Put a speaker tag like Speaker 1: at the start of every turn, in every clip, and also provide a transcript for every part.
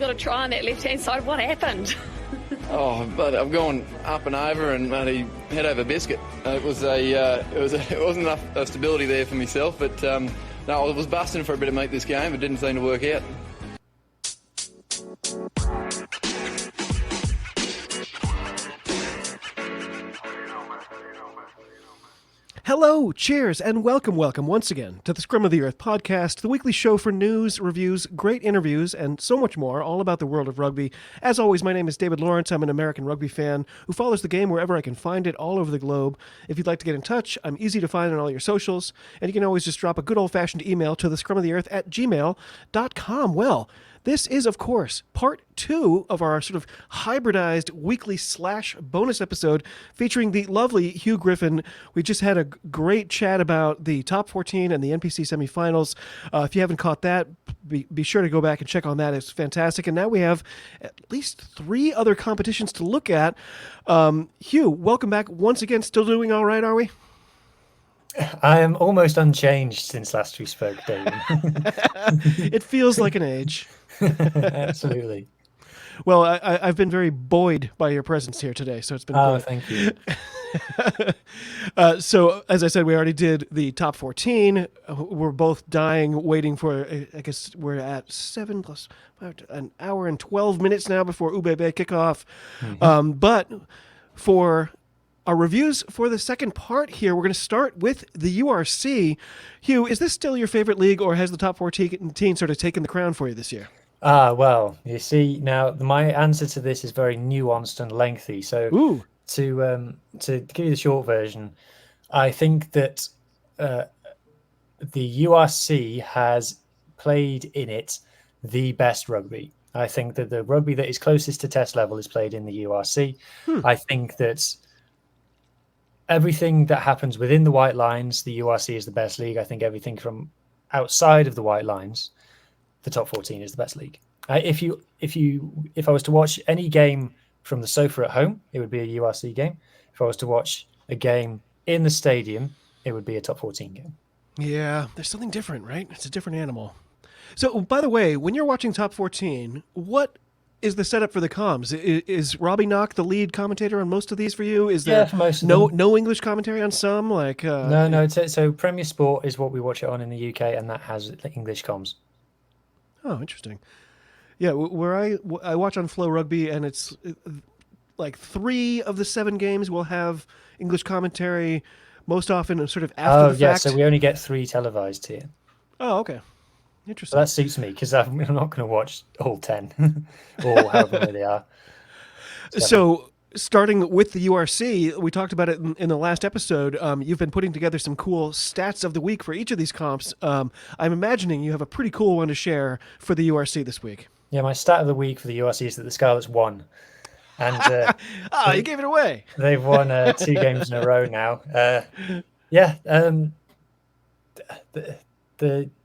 Speaker 1: got a try on that left-hand side. What happened?
Speaker 2: Oh, but I've gone up and over and bloody head over biscuit. It wasn't enough stability there for myself, but no, I was busting for a bit of meat this game. It didn't seem to work out.
Speaker 3: Hello, cheers, and welcome once again to the Scrum of the Earth podcast, the weekly show for news, reviews, great interviews, and so much more, all about the world of rugby. As always, my name is David Lawrence. I'm an American rugby fan who follows the game wherever I can find it all over the globe. If you'd like to get in touch, I'm easy to find on all your socials, and you can always just drop a good old-fashioned email to thescrumoftheearth@gmail.com. Well, this is, of course, part 2 of our sort of hybridized weekly / bonus episode featuring the lovely Huw Griffin. We just had a great chat about the top 14 and the NPC semifinals. If you haven't caught that, be sure to go back and check on that. It's fantastic. And now we have at least 3 other competitions to look at. Huw, welcome back once again. Still doing all right, are we?
Speaker 4: I am almost unchanged since last we spoke, David.
Speaker 3: It feels like an age.
Speaker 4: Absolutely.
Speaker 3: Well, I've been very buoyed by your presence here today, so it's been great.
Speaker 4: Thank you.
Speaker 3: So, as I said, we already did the top 14. We're both dying, waiting for, I guess we're at 7 plus 5, an hour and 12 minutes now before Ubebe kickoff.
Speaker 4: Mm-hmm.
Speaker 3: But for our reviews for the second part here, we're going to start with the URC. Huw, is this still your favorite league, or has the top 14 sort of taken the crown for you this year?
Speaker 4: Well, you see, now my answer to this is very nuanced and lengthy. So to give you the short version, I think that the URC has played in it the best rugby. I think that the rugby that is closest to test level is played in the URC. I think that everything that happens within the white lines, the URC is the best league. I think everything from outside of the white lines, the top 14 is the best league. If I was to watch any game from the sofa at home, it would be a URC game. If I was to watch a game in the stadium, it would be a top 14 game.
Speaker 3: Yeah, there's something different, right? It's a different animal. So, by the way, when you're watching top 14, what is the setup for the comms? Is Robbie Knock the lead commentator on most of these for you? Is there
Speaker 4: for most of
Speaker 3: no English commentary on some?
Speaker 4: No. So Premier Sport is what we watch it on in the UK, and that has English comms.
Speaker 3: Oh, interesting. Yeah, where I watch on Flow Rugby, and it's like 3 of the 7 games will have English commentary, most often sort of after the fact.
Speaker 4: So we only get 3 televised here.
Speaker 3: Oh, okay. Interesting.
Speaker 4: So that suits me, because I'm not going to watch all 10 or however many they are.
Speaker 3: So starting with the URC, we talked about it in the last episode. You've been putting together some cool stats of the week for each of these comps. I'm imagining you have a pretty cool one to share for the URC this week.
Speaker 4: Yeah, my stat of the week for the URC is that the Scarlets won. And
Speaker 3: you gave it away.
Speaker 4: They've won 2 games in a row now.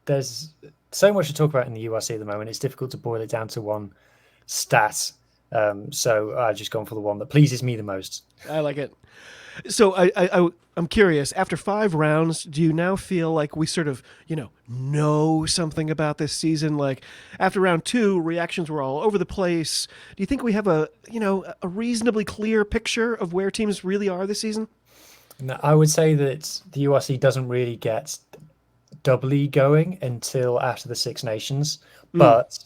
Speaker 4: There's so much to talk about in the URC at the moment. It's difficult to boil it down to one stat. So I've just gone for the one that pleases me the most.
Speaker 3: I like it. So I'm curious, after 5 rounds, do you now feel like we sort of, know something about this season? Like after round 2, reactions were all over the place. Do you think we have a reasonably clear picture of where teams really are this season?
Speaker 4: No, I would say that the URC doesn't really get doubly going until after the Six Nations. But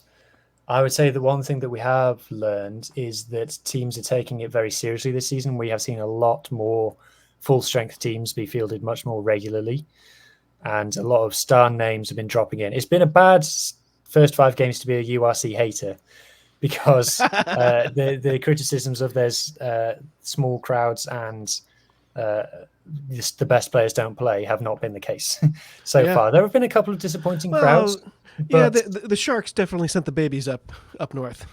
Speaker 4: I would say that one thing that we have learned is that teams are taking it very seriously this season. We have seen a lot more full-strength teams be fielded much more regularly, and a lot of star names have been dropping in. It's been a bad first 5 games to be a URC hater, because the criticisms of there's small crowds and the best players don't play have not been the case so far. There have been a couple of disappointing crowds. But
Speaker 3: the Sharks definitely sent the babies up north.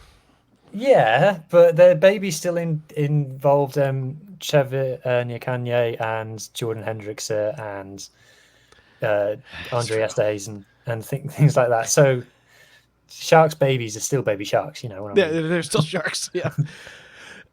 Speaker 4: Yeah, but the babies still involved Trevor Nyakanye and Jordan Hendrickson and Andre Esterhazy and things like that. So Sharks babies are still baby sharks, you know what I mean?
Speaker 3: Yeah, they're still Sharks, yeah.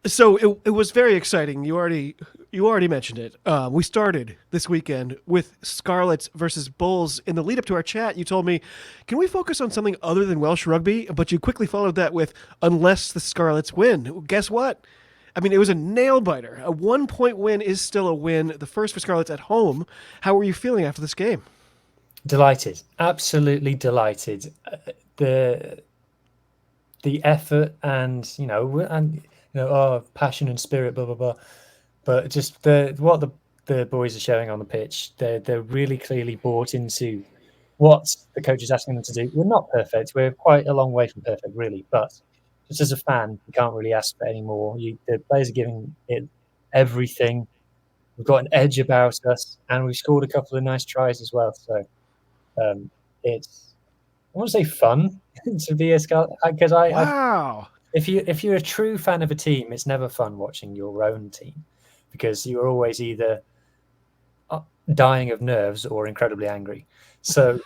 Speaker 3: So it was very exciting. You already mentioned it. We started this weekend with Scarlets versus Bulls. In the lead up to our chat, you told me, "Can we focus on something other than Welsh rugby?" But you quickly followed that with, "Unless the Scarlets win." Guess what? I mean, it was a nail biter. A 1-point win is still a win. The first for Scarlets at home. How were you feeling after this game?
Speaker 4: Delighted, absolutely delighted. The effort and passion and spirit, blah blah blah. But just what the boys are showing on the pitch, they're really clearly bought into what the coach is asking them to do. We're not perfect. We're quite a long way from perfect, really. But just as a fan, you can't really ask for any more. The players are giving it everything. We've got an edge about us, and we've scored a couple of nice tries as well. So it's, I want to say, fun to be a Scarlet, because
Speaker 3: Wow.
Speaker 4: if you're a true fan of a team, it's never fun watching your own team, because you're always either dying of nerves or incredibly angry. So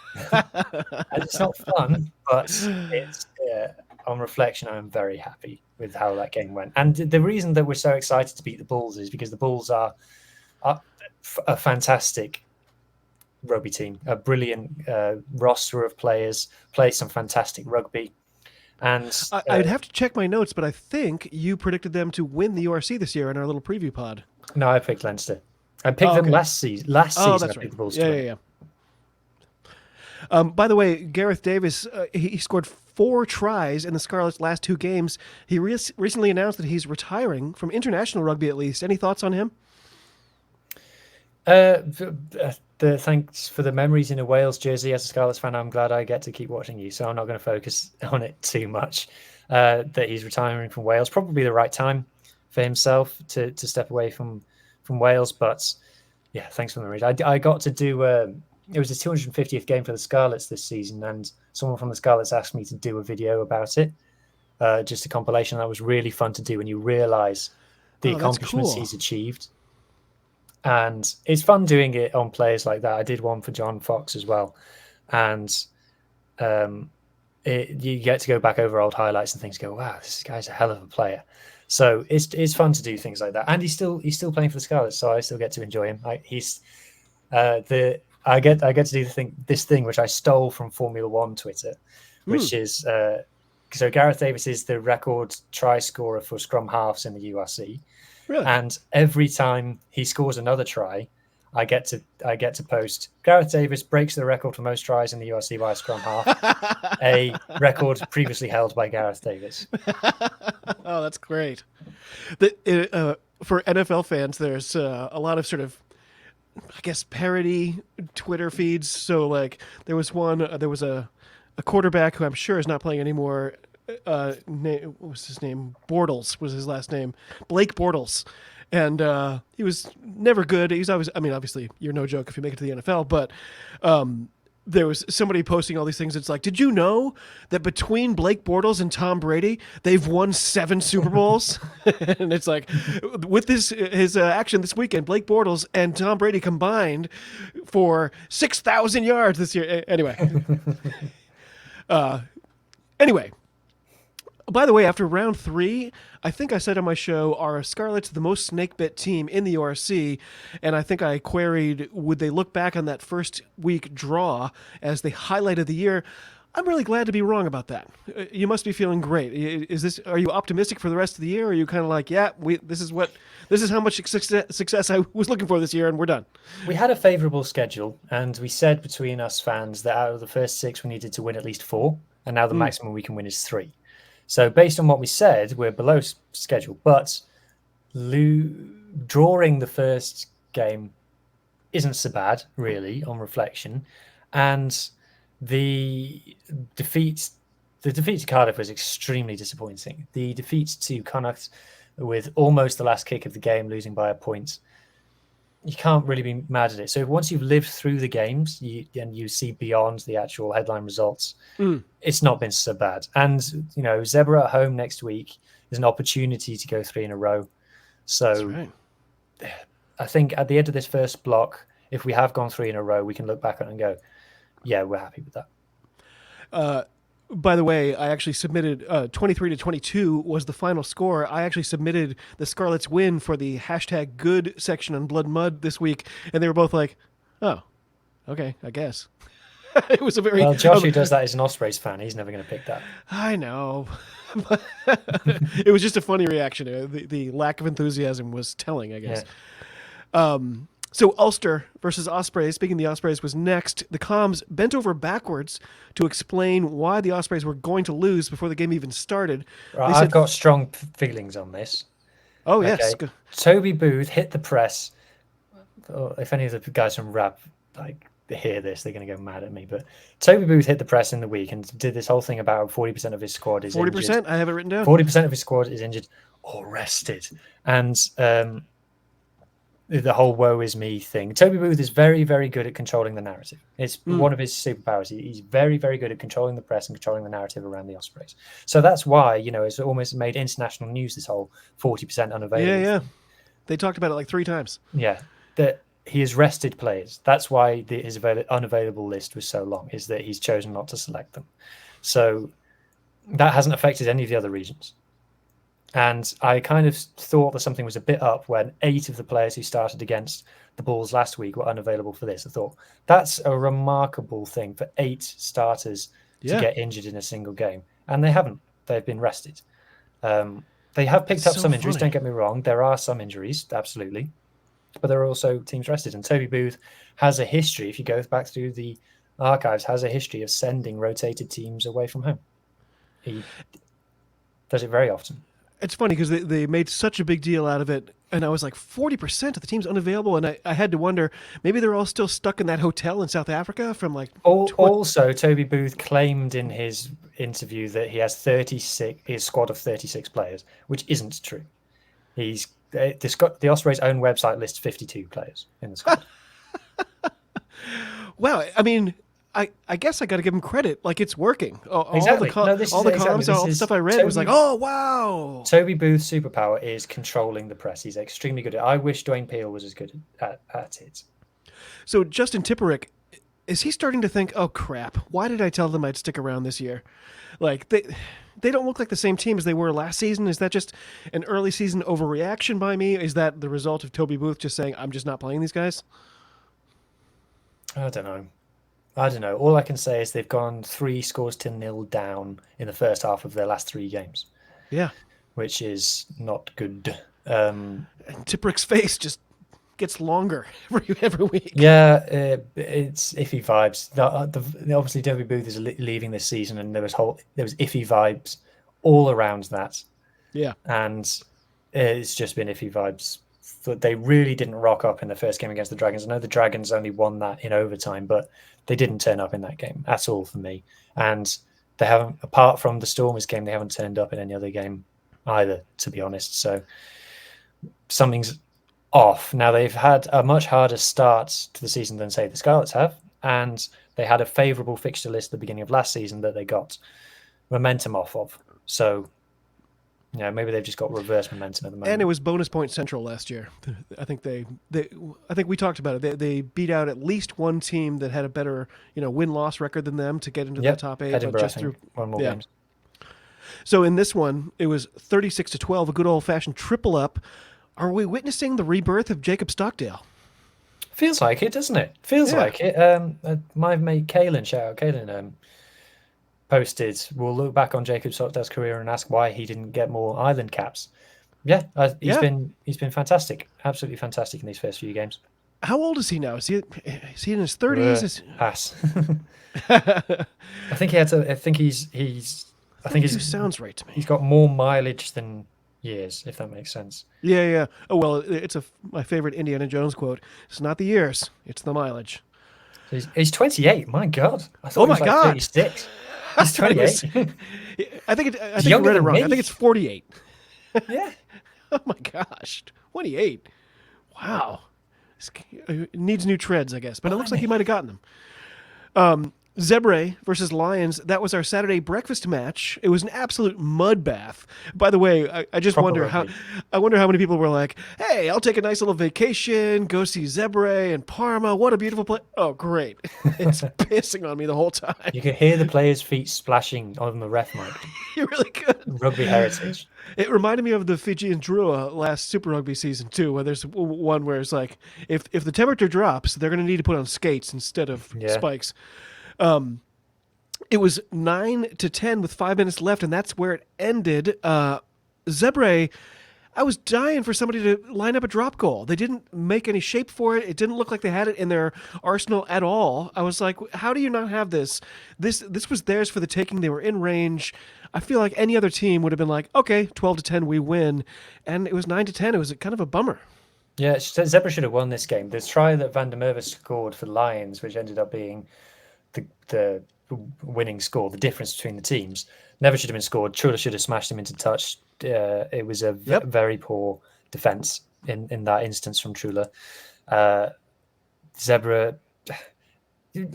Speaker 4: it's not fun, but it's on reflection, I'm very happy with how that game went. And the reason that we're so excited to beat the Bulls is because the Bulls are a fantastic rugby team, a brilliant roster of players, play some fantastic rugby. And
Speaker 3: I'd have to check my notes, but I think you predicted them to win the URC this year in our little preview pod.
Speaker 4: No, I picked Leinster. I picked them last season. Last season,
Speaker 3: that's
Speaker 4: I picked
Speaker 3: right.
Speaker 4: the Bulls.
Speaker 3: Yeah. By the way, Gareth Davis, he scored 4 tries in the Scarlets' last 2 games. He recently announced that he's retiring from international rugby, at least. Any thoughts on him?
Speaker 4: Thanks for the memories in a Wales jersey. As a Scarlets fan, I'm glad I get to keep watching you, so I'm not going to focus on it too much. That he's retiring from Wales, probably the right time for himself to step away from Wales. But yeah, thanks for the memories. I got to do it was the 250th game for the Scarlets this season, and someone from the Scarlets asked me to do a video about it, just a compilation. That was really fun to do when you realise the accomplishments he's achieved. And it's fun doing it on players like that. I did one for John Fox as well. And you get to go back over old highlights and things, go, wow, this guy's a hell of a player. So it's fun to do things like that. And he's still playing for the Scarlets, so I still get to enjoy him. I get to do this thing which I stole from Formula One Twitter, which is so Gareth Davis is the record try scorer for scrum halves in the URC.
Speaker 3: Really?
Speaker 4: And every time he scores another try, I get to post Gareth Davis breaks the record for most tries in the URC by a scrum half, a record previously held by Gareth Davis.
Speaker 3: Oh, that's great. For NFL fans, there's a lot of sort of, I guess, parody Twitter feeds. So like there was a quarterback who I'm sure is not playing anymore. What was his name? Bortles was his last name. Blake Bortles. And he was never good. He's always, I mean, obviously you're no joke if you make it to the NFL, but there was somebody posting all these things. It's like, did you know that between Blake Bortles and Tom Brady, they've won 7 Super Bowls? And it's like, with his action this weekend, Blake Bortles and Tom Brady combined for 6,000 yards this year. Anyway, by the way, after round 3, I think I said on my show, are Scarlets the most snake-bit team in the URC? And I think I queried, would they look back on that first week draw as the highlight of the year? I'm really glad to be wrong about that. You must be feeling great. Are you optimistic for the rest of the year? Or are you kind of like, yeah, this is how much success I was looking for this year, and we're done?
Speaker 4: We had a favourable schedule, and we said between us fans that out of the first 6, we needed to win at least 4, and now the maximum we can win is 3. So based on what we said, we're below schedule, but drawing the first game isn't so bad, really, on reflection. And the defeat to Cardiff was extremely disappointing. The defeat to Connacht with almost the last kick of the game, losing by a point, you can't really be mad at it. So once you've lived through the games and you see beyond the actual headline results, it's not been so bad. And, Zebra at home next week is an opportunity to go 3 in a row. So that's right. I think at the end of this first block, if we have gone 3 in a row, we can look back on it and go, yeah, we're happy with that.
Speaker 3: By the way, I actually submitted 23-22 was the final score. I actually submitted the Scarlets win for the #good section on Blood and Mud this week, and they were both like, "Oh, okay, I guess." It was a very
Speaker 4: Well, Josh, who does that, is an Ospreys fan. He's never going to pick that.
Speaker 3: I know. It was just a funny reaction. The lack of enthusiasm was telling, I guess.
Speaker 4: Yeah.
Speaker 3: So Ulster versus Ospreys. Speaking of the Ospreys was next. The comms bent over backwards to explain why the Ospreys were going to lose before the game even started.
Speaker 4: Right, I've got strong feelings on this.
Speaker 3: Oh, yes.
Speaker 4: Okay. Toby Booth hit the press. Oh, if any of the guys from Rap hear this, they're going to go mad at me. But Toby Booth hit the press in the week and did this whole thing about 40% of his squad is
Speaker 3: 40%?
Speaker 4: injured.
Speaker 3: I have it written down.
Speaker 4: 40% of his squad is injured or rested. And the whole woe is me thing. Toby Booth is very, very good at controlling the narrative. It's one of his superpowers. He's very, very good at controlling the press and controlling the narrative around the Ospreys. So that's why, it's almost made international news, this whole 40% unavailable.
Speaker 3: Yeah. They talked about it like 3 times.
Speaker 4: Yeah. That he has rested players. That's why his unavailable list was so long, is that he's chosen not to select them. So that hasn't affected any of the other regions. And I kind of thought that something was a bit up when 8 of the players who started against the Bulls last week were unavailable for this. I thought that's a remarkable thing for 8 starters to get injured in a single game. And they haven't. They've been rested. They have picked up some injuries, don't get me wrong. There are some injuries, absolutely. But there are also teams rested. And Toby Booth has a history, if you go back through the archives, has a history of sending rotated teams away from home. He does it very often.
Speaker 3: It's funny because they made such a big deal out of it, and I was like, 40% of the team's unavailable, and I had to wonder, maybe they're all still stuck in that hotel in South Africa from like...
Speaker 4: Also, Toby Booth claimed in his interview that he has his squad of 36 players, which isn't true. The Ospreys' own website lists 52 players in the squad.
Speaker 3: Wow, I mean... I guess I got to give him credit. Like, it's working.
Speaker 4: Exactly.
Speaker 3: All the comms, all the stuff I read was like, oh, wow.
Speaker 4: Toby Booth's superpower is controlling the press. He's extremely good at it. I wish Dwayne Peel was as good at it.
Speaker 3: So Justin Tipperick, is he starting to think, oh, crap, why did I tell them I'd stick around this year? Like, they don't look like the same team as they were last season. Is that just an early season overreaction by me? Is that the result of Toby Booth just saying, I'm just not playing these guys?
Speaker 4: I don't know. All I can say is they've gone 3-0 down in the first half of their last 3 games.
Speaker 3: Yeah.
Speaker 4: Which is not good.
Speaker 3: And Tipperick's face just gets longer every week.
Speaker 4: Yeah, it's iffy vibes. Obviously, Toby Booth is leaving this season, and there was iffy vibes all around that.
Speaker 3: Yeah.
Speaker 4: And it's just been iffy vibes. They really didn't rock up in the first game against the Dragons. I know the Dragons only won that in overtime, but they didn't turn up in that game at all for me. And they haven't, apart from the Stormers game, they haven't turned up in any other game either, to be honest. So something's off. Now, they've had a much harder start to the season than, say, the Scarlets have. And they had a favourable fixture list at the beginning of last season that they got momentum off of. So... yeah, maybe they've just got reverse momentum at the moment.
Speaker 3: And it was bonus point central last year. I think I think we talked about it. They beat out at least one team that had a better, win-loss record than them to get into the top 8.
Speaker 4: Edinburgh,
Speaker 3: but just through
Speaker 4: one more games.
Speaker 3: So in this one, it was 36-12, a good old-fashioned triple up. Are we witnessing the rebirth of Jacob Stockdale?
Speaker 4: Feels like it, doesn't it? Feels like it. My mate Kaylin, shout out Kaylin, posted, we'll look back on Jacob Stockdale's career and ask why he didn't get more island caps. Yeah, he's been fantastic, absolutely fantastic in these first few games.
Speaker 3: How old is he now? Is he in his 30s?
Speaker 4: Pass. I think he had to. I think he's. I think he
Speaker 3: sounds right to me.
Speaker 4: He's got more mileage than years, if that makes sense.
Speaker 3: Yeah. Oh well, it's my favorite Indiana Jones quote. It's not the years, it's the mileage.
Speaker 4: He's 28. My God. I thought he was like 36. He's 28.
Speaker 3: I think you read it wrong. I think it's 48.
Speaker 4: Yeah.
Speaker 3: Oh my gosh, 28. Wow. It needs new treads, I guess, but it looks like he might have gotten them. Zebre versus Lions. That was our Saturday breakfast match. It was an absolute mud bath. By the way, I just
Speaker 4: Proper
Speaker 3: wonder
Speaker 4: rugby.
Speaker 3: I wonder how many people were like, "Hey, I'll take a nice little vacation, go see Zebre and Parma. What a beautiful place!" Oh, great! It's pissing on me the whole time.
Speaker 4: You could hear the players' feet splashing on the ref mic.
Speaker 3: You really could.
Speaker 4: Rugby heritage.
Speaker 3: It reminded me of the Fiji and Drua last Super Rugby season too, where there's one where it's like, if the temperature drops, they're going to need to put on skates instead of
Speaker 4: Yeah.
Speaker 3: spikes. It was 9-10 with 5 minutes left, and that's where it ended. Zebre, I was dying for somebody to line up a drop goal. They didn't make any shape for it. It didn't look like they had it in their arsenal at all. I was like, how do you not have this? This was theirs for the taking. They were in range. I feel like any other team would have been like, okay, 12-10, we win. And it was 9-10. It was kind of a bummer.
Speaker 4: Yeah, Zebra should have won this game. The try that Van der Merwe scored for the Lions, which ended up being the winning score, the difference between the teams, never should have been scored. Trula should have smashed him into touch. It was a very poor defense in that instance from Trula. Zebra,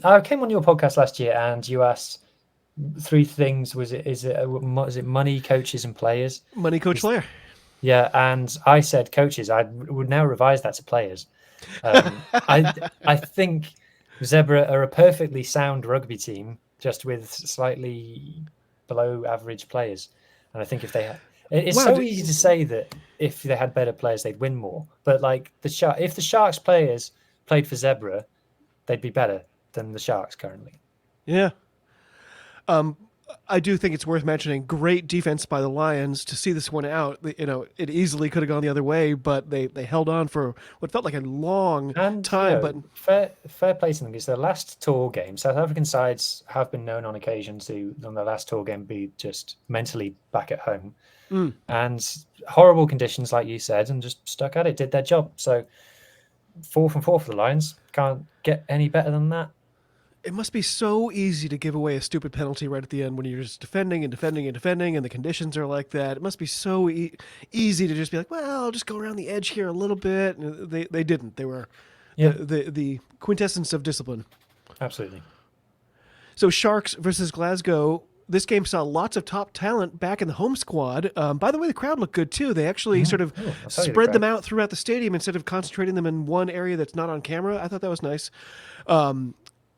Speaker 4: I came on your podcast last year and you asked 3 things. Was it money, coaches, and players?
Speaker 3: Money, coach, player.
Speaker 4: Yeah, and I said coaches. I would now revise that to players. I think Zebra are a perfectly sound rugby team, just with slightly below average players. And I think if they had, it's so easy to say that if they had better players, they'd win more. But like if the Sharks players played for Zebra, they'd be better than the Sharks currently.
Speaker 3: Yeah. I do think it's worth mentioning great defense by the Lions to see this one out. It easily could have gone the other way, but they held on for what felt like a long time. But
Speaker 4: fair play to them, because their last tour game, South African sides have been known on occasion to, on their last tour game, be just mentally back at home. And horrible conditions, like you said, and just stuck at it, did their job. So 4 from 4 for the Lions. Can't get any better than that.
Speaker 3: It must be so easy to give away a stupid penalty right at the end when you're just defending and defending and defending, and the conditions are like that. It must be so easy to just be like, well, I'll just go around the edge here a little bit. And they didn't. They were the quintessence of discipline.
Speaker 4: Absolutely.
Speaker 3: So Sharks versus Glasgow. This game saw lots of top talent back in the home squad. By the way, the crowd looked good too. They actually sort of spread them out throughout the stadium instead of concentrating them in one area that's not on camera. I thought that was nice.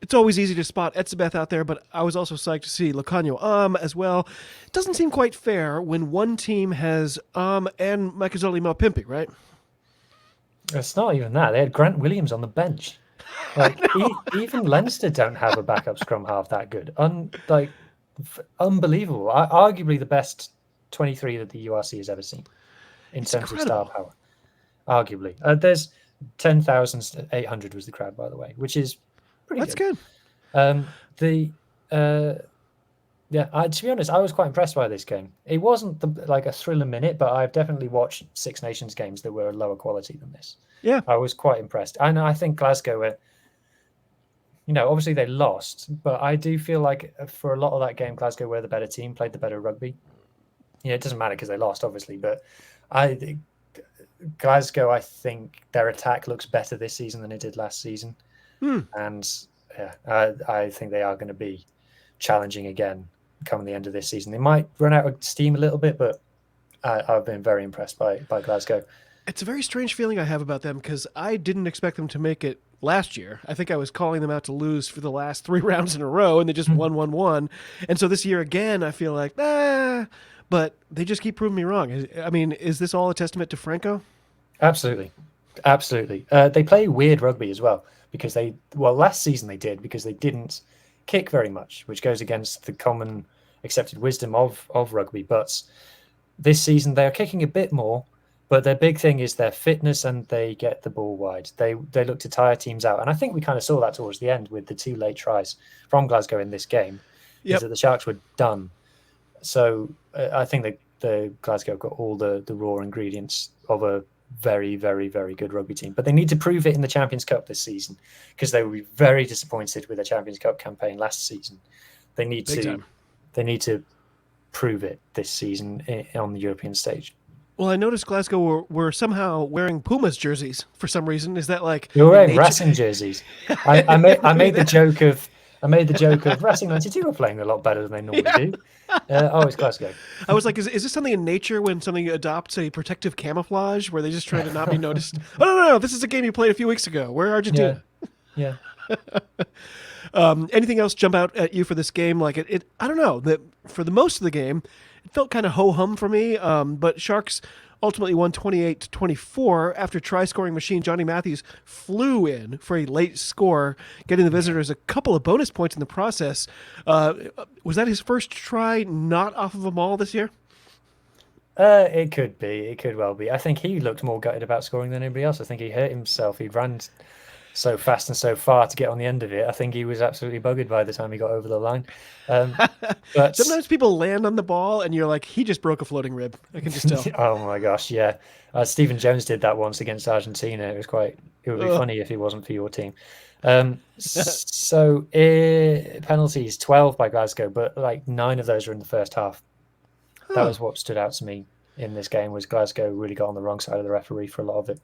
Speaker 3: It's always easy to spot Etzebeth out there, but I was also psyched to see Locanio as well. It doesn't seem quite fair when one team has and Makazole Maupimpi, right?
Speaker 4: It's not even that. They had Grant Williams on the bench. Like even Leinster don't have a backup scrum half that good. Unbelievable. Arguably the best 23 that the URC has ever seen in terms of star power. Arguably. There's 10,800 was the crowd, by the way, which is pretty good.
Speaker 3: That's
Speaker 4: good. To be honest, I was quite impressed by this game. It wasn't like a thriller minute, but I've definitely watched Six Nations games that were lower quality than this.
Speaker 3: Yeah.
Speaker 4: I was quite impressed. And I think Glasgow were, obviously they lost, but I do feel like for a lot of that game, Glasgow were the better team, played the better rugby. It doesn't matter because they lost, obviously, but Glasgow, I think their attack looks better this season than it did last season. And I think they are going to be challenging again come the end of this season. They might run out of steam a little bit, but I've been very impressed by Glasgow.
Speaker 3: It's a very strange feeling I have about them because I didn't expect them to make it last year. I think I was calling them out to lose for the last 3 rounds in a row, and they just won. And so this year again, I feel like, but they just keep proving me wrong. I mean, is this all a testament to Franco?
Speaker 4: Absolutely. They play weird rugby as well. Because last season they did, because they didn't kick very much, which goes against the common accepted wisdom of rugby. But this season they're kicking a bit more, but their big thing is their fitness and they get the ball wide. They look to tire teams out. And I think we kind of saw that towards the end with the 2 late tries from Glasgow in this game, is that the Sharks were done. So I think that the Glasgow got all the raw ingredients of a very, very, very good rugby team, but they need to prove it in the Champions Cup this season because they will be very disappointed with their Champions Cup campaign last season. They need to prove it this season on the European stage. Well,
Speaker 3: I noticed Glasgow were somehow wearing Pumas jerseys for some reason. Is that like
Speaker 4: you're wearing Racing jerseys? I made the joke of I made the joke of Racing 92 are playing a lot better than they normally do. It's Glasgow.
Speaker 3: I was like, is this something in nature when something adopts a protective camouflage where they just try to not be noticed? Oh, no, this is a game you played a few weeks ago. We're Argentina.
Speaker 4: Yeah.
Speaker 3: Anything else jump out at you for this game? Like it I don't know. That for the most of the game, it felt kind of ho-hum for me. But Sharks ultimately won 28-24 after try-scoring machine Johnny Matthews flew in for a late score, getting the visitors a couple of bonus points in the process. Was that his first try not off of a maul this year?
Speaker 4: It could be. It could well be. I think he looked more gutted about scoring than anybody else. I think he hurt himself. He ran so fast and so far to get on the end of it. I think he was absolutely buggered by the time he got over the line. But
Speaker 3: sometimes people land on the ball and you're like, he just broke a floating rib. I can just tell.
Speaker 4: Oh my gosh, yeah. Stephen Jones did that once against Argentina. It would be funny if it wasn't for your team. So penalties, 12 by Glasgow, but like 9 of those were in the first half. That was what stood out to me in this game, was Glasgow really got on the wrong side of the referee for a lot of it.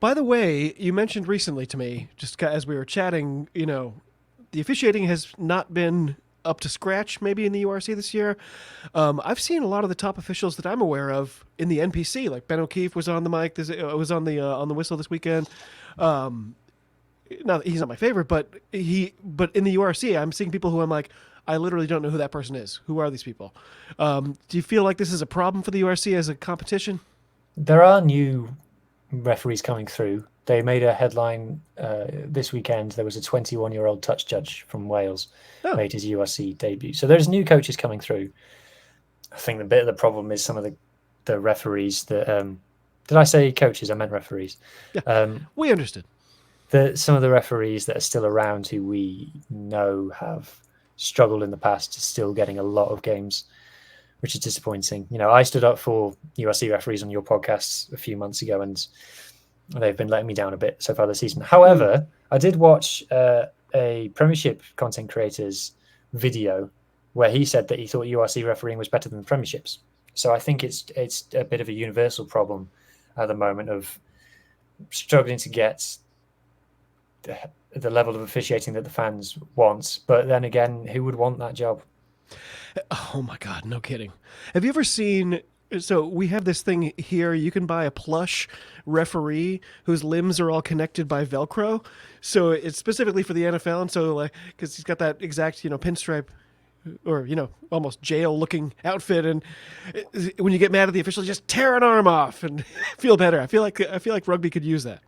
Speaker 3: By the way, you mentioned recently to me, just as we were chatting, the officiating has not been up to scratch maybe in the URC this year. I've seen a lot of the top officials that I'm aware of in the NPC, like Ben O'Keefe was on the mic, was on the whistle this weekend. Now, he's not my favorite, but in the URC, I'm seeing people who I'm like, I literally don't know who that person is. Who are these people? Do you feel like this is a problem for the URC as a competition?
Speaker 4: There are new referees coming through. They made a headline this weekend. There was a 21-year-old touch judge from Wales made his URC debut. So there's new coaches coming through. I think the bit of the problem is some of the referees that did I say coaches? I meant referees.
Speaker 3: Yeah, we understood.
Speaker 4: Some of the referees that are still around who we know have struggled in the past are still getting a lot of games, which is disappointing. I stood up for URC referees on your podcasts a few months ago, and they've been letting me down a bit so far this season. However, I did watch a Premiership content creator's video where he said that he thought URC refereeing was better than the Premierships. So I think it's a bit of a universal problem at the moment of struggling to get the level of officiating that the fans want. But then again, who would want that job?
Speaker 3: Oh my God, no kidding. Have you ever seen, so we have this thing here, you can buy a plush referee whose limbs are all connected by Velcro. So it's specifically for the NFL. And so like, cause he's got that exact, pinstripe or, almost jail looking outfit. And when you get mad at the official, just tear an arm off and feel better. I feel like rugby could use that.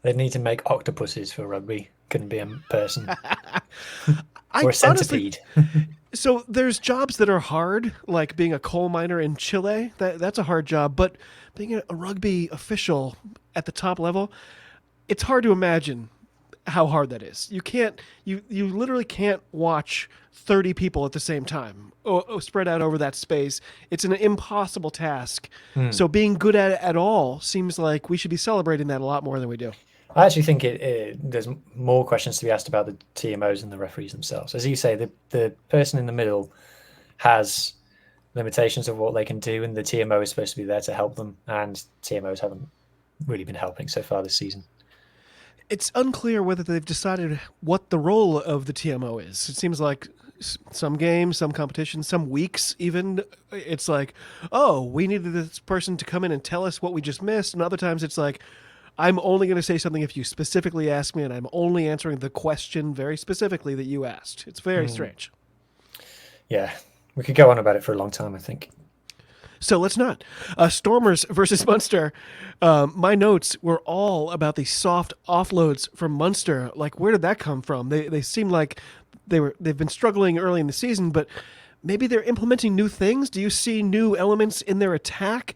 Speaker 4: They'd need to make octopuses for rugby. Couldn't be a person. Or a centipede.
Speaker 3: Honestly, so there's jobs that are hard, like being a coal miner in Chile. That's a hard job. But being a rugby official at the top level, it's hard to imagine how hard that is. You literally can't watch 30 people at the same time or spread out over that space. It's an impossible task. So being good at it at all seems like we should be celebrating that a lot more than we do.
Speaker 4: I actually think there's more questions to be asked about the TMOs and the referees themselves. As you say, the person in the middle has limitations of what they can do, and the TMO is supposed to be there to help them, and TMOs haven't really been helping so far this season.
Speaker 3: It's unclear whether they've decided what the role of the TMO is. It seems like some games, some competitions, some weeks even, it's like, oh, we needed this person to come in and tell us what we just missed, and other times it's like, I'm only going to say something if you specifically ask me, and I'm only answering the question very specifically that you asked. It's very strange.
Speaker 4: Yeah, we could go on about it for a long time, I think.
Speaker 3: So let's not. Stormers versus Munster. My notes were all about the soft offloads from Munster. Like, where did that come from? They seem like they've been struggling early in the season, but maybe they're implementing new things. Do you see new elements in their attack?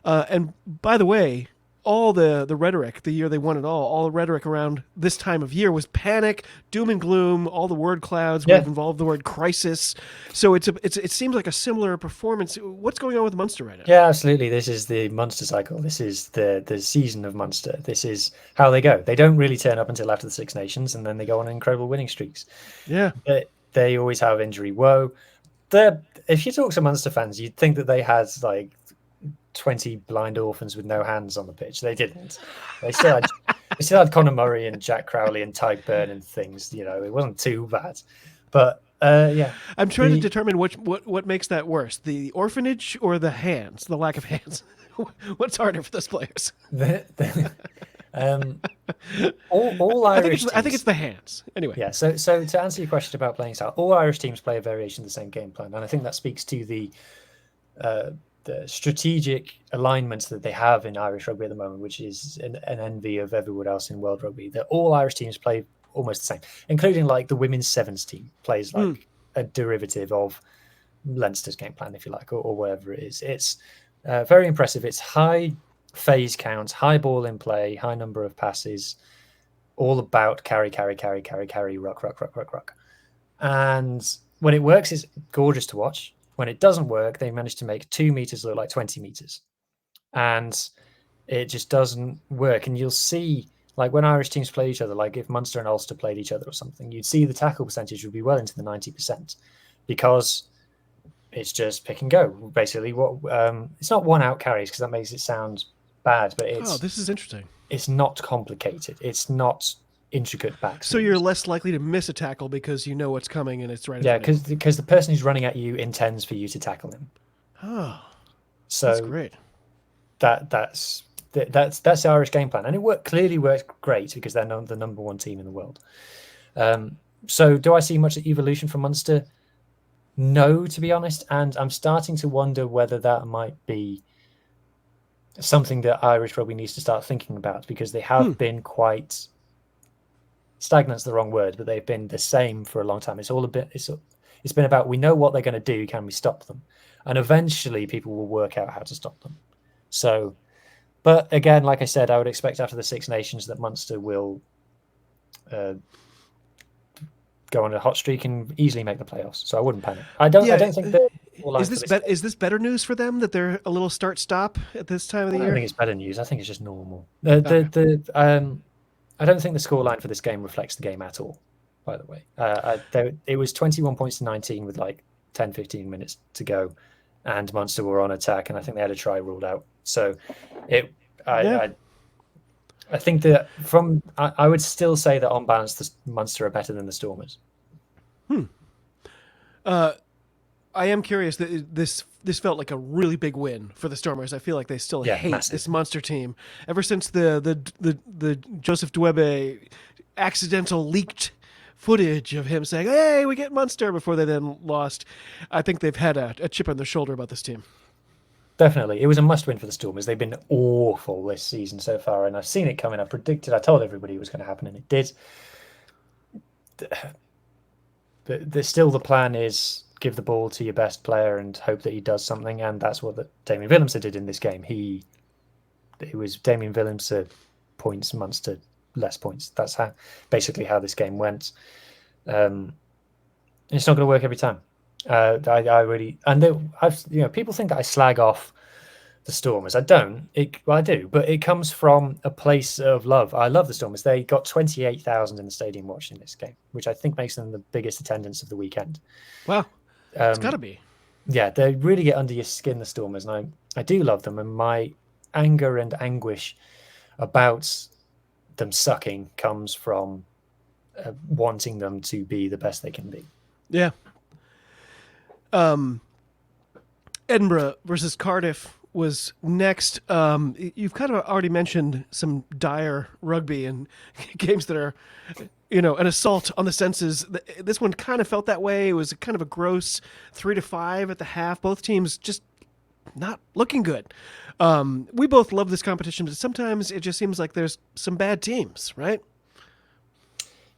Speaker 3: And by the way, all the rhetoric, the year they won it all the rhetoric around this time of year was panic, doom and gloom. All the word clouds would have involved the word crisis. So it seems like a similar performance. What's going on with Munster right now?
Speaker 4: Yeah, absolutely. This is the Munster cycle. This is the season of Munster. This is how they go. They don't really turn up until after the Six Nations, and then they go on incredible winning streaks.
Speaker 3: Yeah.
Speaker 4: They always have injury woe. If you talk to Munster fans, you'd think that they had like 20 blind orphans with no hands on the pitch. They didn't. They still had We still had Conor Murray and Jack Crowley and Ty Burn and things. It wasn't too bad. But yeah,
Speaker 3: I'm trying to determine what makes that worse: the orphanage or the hands, the lack of hands. What's harder for those players?
Speaker 4: All Irish teams,
Speaker 3: I think it's the hands. Anyway.
Speaker 4: Yeah. So to answer your question about playing style, all Irish teams play a variation of the same game plan, and I think that speaks to the strategic alignments that they have in Irish rugby at the moment, which is an envy of everyone else in world rugby. That all Irish teams play almost the same, including like the women's sevens team plays like a derivative of Leinster's game plan, if you like, or whatever it is. It's very impressive. It's high phase counts, high ball in play, high number of passes, all about carry, ruck. And when it works, it's gorgeous to watch. When it doesn't work, they manage to make 2 meters look like 20 meters. And it just doesn't work. And you'll see, like when Irish teams play each other, like if Munster and Ulster played each other or something, you'd see the tackle percentage would be well into the 90% because it's just pick and go. Basically, it's not one out carries because that makes it sound bad, but
Speaker 3: this is interesting.
Speaker 4: It's not complicated. It's not intricate backs.
Speaker 3: So you're less likely to miss a tackle because you know what's coming and it's right.
Speaker 4: Yeah, because the person who's running at you intends for you to tackle him.
Speaker 3: Oh,
Speaker 4: so
Speaker 3: that's great.
Speaker 4: That's the Irish game plan, and it clearly works great because they're the number one team in the world. So do I see much evolution from Munster? No, to be honest, and I'm starting to wonder whether that might be something that Irish rugby needs to start thinking about, because they have been quite stagnant's the wrong word, but they've been the same for a long time. It's been about, we know what they're going to do, can we stop them? And eventually people will work out how to stop them. So, but again, like I said, I would expect after the Six Nations that Munster will go on a hot streak and easily make the playoffs. So I wouldn't panic. I don't think that.
Speaker 3: Is this better news for them that they're a little start-stop at this time of the year?
Speaker 4: I don't think it's better news. I think it's just normal. I don't think the scoreline for this game reflects the game at all, by the way. It was 21 points to 19 with like 10, 15 minutes to go, and Munster were on attack, and I think they had a try ruled out. So I think that I would still say that on balance, the Munster are better than the Stormers.
Speaker 3: I am curious that this felt like a really big win for the Stormers. I feel like they still hate
Speaker 4: massive.
Speaker 3: this Munster team ever since the Joseph Dwebe accidental leaked footage of him saying, "Hey, we get Munster," before they then lost. I think they've had a chip on their shoulder about this team.
Speaker 4: Definitely. It was a must-win for the Stormers. They've been awful this season so far, and I've seen it coming. I told everybody it was going to happen, and it did. Still the plan is give the ball to your best player and hope that he does something, and that's what Damien Willemse did in this game. It was Damien Willemse points, Munster less points. That's basically how this game went. It's not going to work every time. People think that I slag off the Stormers. I don't. I do, but it comes from a place of love. I love the Stormers. They got 28,000 in the stadium watching this game, which I think makes them the biggest attendance of the weekend.
Speaker 3: Wow, it's got to be.
Speaker 4: Yeah, they really get under your skin, the Stormers, and I do love them. And my anger and anguish about them sucking comes from wanting them to be the best they can be.
Speaker 3: Yeah. Edinburgh versus Cardiff was next. You've kind of already mentioned some dire rugby and games that are, an assault on the senses. This one kind of felt that way. It was kind of a gross 3-5 at the half. Both teams just not looking good. We both love this competition, but sometimes it just seems like there's some bad teams, right?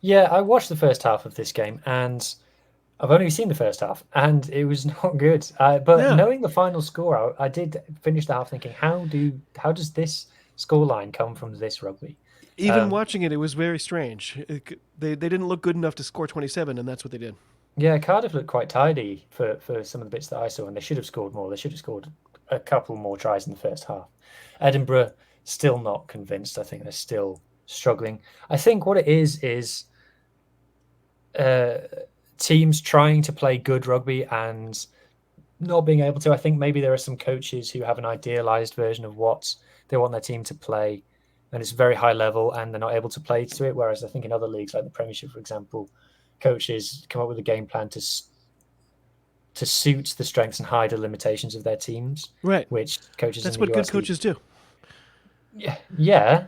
Speaker 4: Yeah, I watched the first half of this game, and I've only seen the first half, and it was not good. Knowing the final score, I did finish the half thinking, how does this scoreline come from this rugby?
Speaker 3: Even watching it, it was very strange. They didn't look good enough to score 27, and that's what they did.
Speaker 4: Yeah, Cardiff looked quite tidy for some of the bits that I saw, and they should have scored more. They should have scored a couple more tries in the first half. Edinburgh, still not convinced. I think they're still struggling. I think what it is teams trying to play good rugby and not being able to. I think maybe there are some coaches who have an idealized version of what they want their team to play, and it's very high level, and they're not able to play to it. Whereas I think in other leagues, like the Premiership, for example, coaches come up with a game plan to suit the strengths and hide the limitations of their teams.
Speaker 3: Right.
Speaker 4: Which coaches
Speaker 3: That's
Speaker 4: in the
Speaker 3: what good
Speaker 4: US
Speaker 3: coaches do.
Speaker 4: Yeah,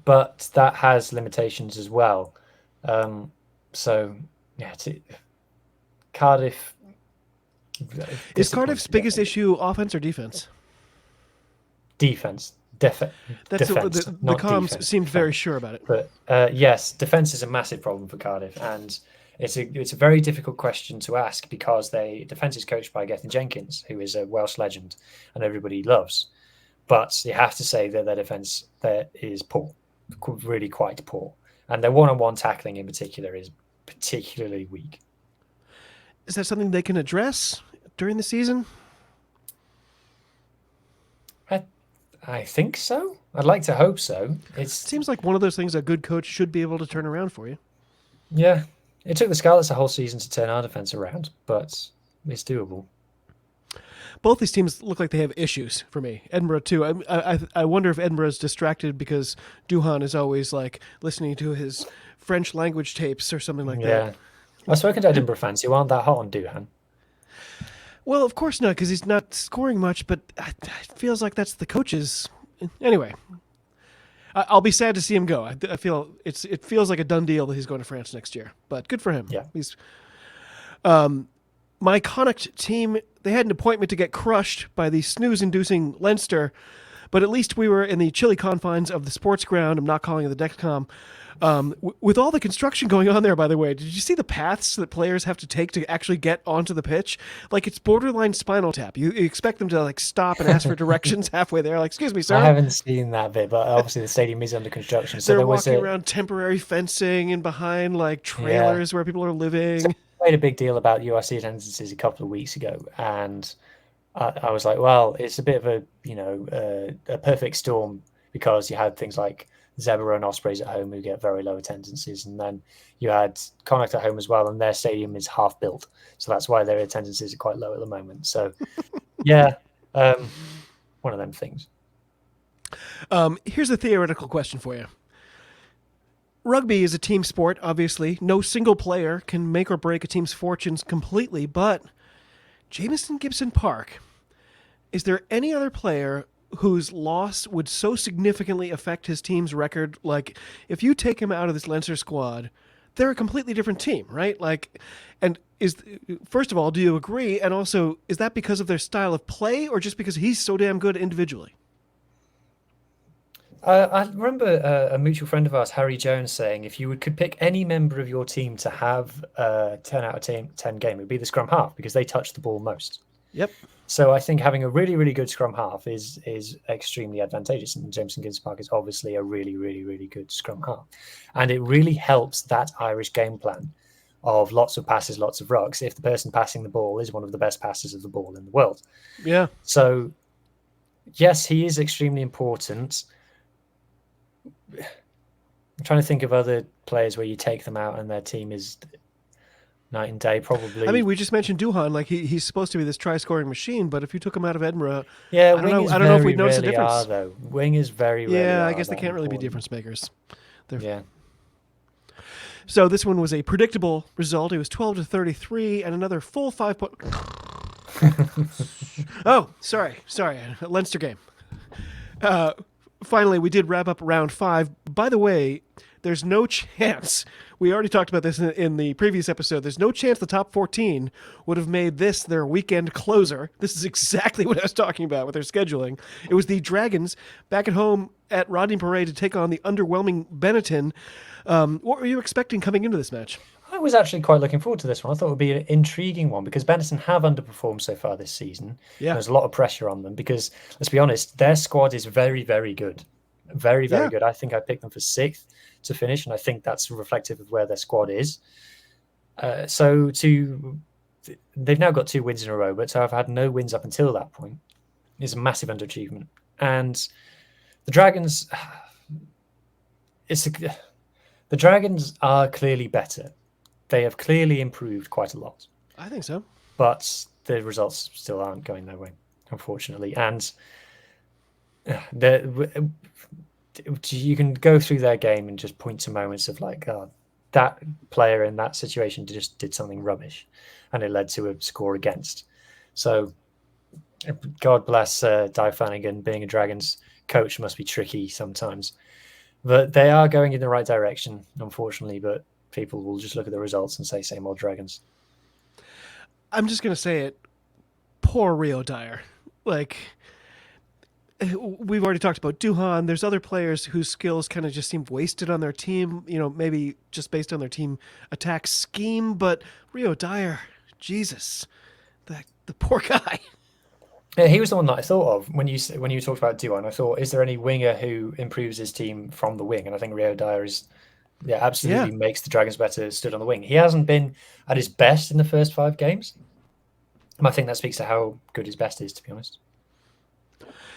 Speaker 4: but that has limitations as well. So yeah, Cardiff.
Speaker 3: Is Cardiff's biggest issue offense or defense?
Speaker 4: Defense.
Speaker 3: That's
Speaker 4: defense,
Speaker 3: the
Speaker 4: not
Speaker 3: comms
Speaker 4: defense.
Speaker 3: seemed very sure about it.
Speaker 4: But yes, defense is a massive problem for Cardiff, and it's a very difficult question to ask because defense is coached by Gethin Jenkins, who is a Welsh legend and everybody loves. But you have to say that their defense there is poor, really quite poor, and their one-on-one tackling in particular is particularly weak.
Speaker 3: Is that something they can address during the season?
Speaker 4: I think so. I'd like to hope so. It
Speaker 3: seems like one of those things a good coach should be able to turn around for you.
Speaker 4: Yeah. It took the Scarlets a whole season to turn our defence around, but it's doable.
Speaker 3: Both these teams look like they have issues for me. Edinburgh, too. I wonder if Edinburgh's distracted because Duhan is always like listening to his French language tapes or something like that.
Speaker 4: Yeah. I've spoken to Edinburgh fans who aren't that hot on Duhan.
Speaker 3: Well, of course not, because he's not scoring much, but it feels like that's the coach's. Anyway, I'll be sad to see him go. I feel it feels like a done deal that he's going to France next year, but good for him.
Speaker 4: Yeah.
Speaker 3: He's my Connacht team, they had an appointment to get crushed by the snooze-inducing Leinster, but at least we were in the chilly confines of the sports ground. I'm not calling it the Dexcom. With all the construction going on there, by the way, did you see the paths that players have to take to actually get onto the pitch? Like, it's borderline Spinal Tap. You expect them to like stop and ask for directions halfway there. Like, excuse me, sir.
Speaker 4: I haven't seen that bit, but obviously the stadium is under construction. So
Speaker 3: they're walking around temporary fencing and behind like trailers where people are living.
Speaker 4: So I made a big deal about USC attendances a couple of weeks ago, and I was like, well, it's a bit of a perfect storm because you had things like Zebra and Ospreys at home who get very low attendances, and then you had Connacht at home as well, and their stadium is half built, so that's why their attendances are quite low at the moment. So yeah, one of them things.
Speaker 3: Here's a theoretical question for you. Rugby is a team sport, obviously. No single player can make or break a team's fortunes completely, but Jamison Gibson Park, is there any other player whose loss would so significantly affect his team's record? Like, if you take him out of this Leinster squad, they're a completely different team, right? Like, and first of all, do you agree? And also, is that because of their style of play or just because he's so damn good individually?
Speaker 4: I remember a mutual friend of ours, Harry Jones, saying if you could pick any member of your team to have a 10 out of 10 game, it would be the scrum half because they touch the ball most.
Speaker 3: Yep.
Speaker 4: So I think having a really, really good scrum half is extremely advantageous. And Jamison Gibson Park is obviously a really, really, really good scrum half. And it really helps that Irish game plan of lots of passes, lots of rucks, if the person passing the ball is one of the best passers of the ball in the world.
Speaker 3: Yeah.
Speaker 4: So, yes, he is extremely important. I'm trying to think of other players where you take them out and their team is night and day, probably.
Speaker 3: I mean, we just mentioned Duhan. Like, he's supposed to be this try-scoring machine, but if you took him out of Edinburgh,
Speaker 4: yeah,
Speaker 3: I don't know if we'd notice a difference.
Speaker 4: Are, though. Wingers very rarely
Speaker 3: Yeah,
Speaker 4: are
Speaker 3: I guess they can't really be
Speaker 4: important.
Speaker 3: difference makers.
Speaker 4: Yeah.
Speaker 3: So this one was a predictable result. It was 12-33 and another full 5 point. Oh, sorry. Leinster game. Finally, we did wrap up round 5. By the way, there's no chance, we already talked about this in the previous episode, there's no chance the top 14 would have made this their weekend closer. This is exactly what I was talking about with their scheduling. It was the Dragons back at home at Rodney Parade to take on the underwhelming Benetton. What were you expecting coming into this match?
Speaker 4: I was actually quite looking forward to this one. I thought it would be an intriguing one because Benetton have underperformed so far this season.
Speaker 3: Yeah.
Speaker 4: There's a lot of pressure on them because, let's be honest, their squad is very, very good. Very, very good. I think I picked them for 6th to finish, and I think that's reflective of where their squad is. They've now got 2 wins in a row, but to have had no wins up until that point is a massive underachievement. And the Dragons, the Dragons are clearly better. They have clearly improved quite a lot.
Speaker 3: I think so.
Speaker 4: But the results still aren't going their way, unfortunately. And you can go through their game and just point to moments of like, oh, that player in that situation just did something rubbish, and it led to a score against. So, God bless Di Flanagan. Being a Dragons coach must be tricky sometimes, but they are going in the right direction, unfortunately. But people will just look at the results and say, "Same old Dragons."
Speaker 3: I'm just gonna say it. Poor Rio Dyer. Like, we've already talked about Duhan. There's other players whose skills kind of just seem wasted on their team, maybe just based on their team attack scheme. But Rio Dyer, Jesus, the poor guy.
Speaker 4: Yeah, he was the one that I thought of when you talked about Duhan. I thought, is there any winger who improves his team from the wing? And I think Rio Dyer absolutely makes the Dragons better stood on the wing. He hasn't been at his best in the first 5 games. And I think that speaks to how good his best is, to be honest.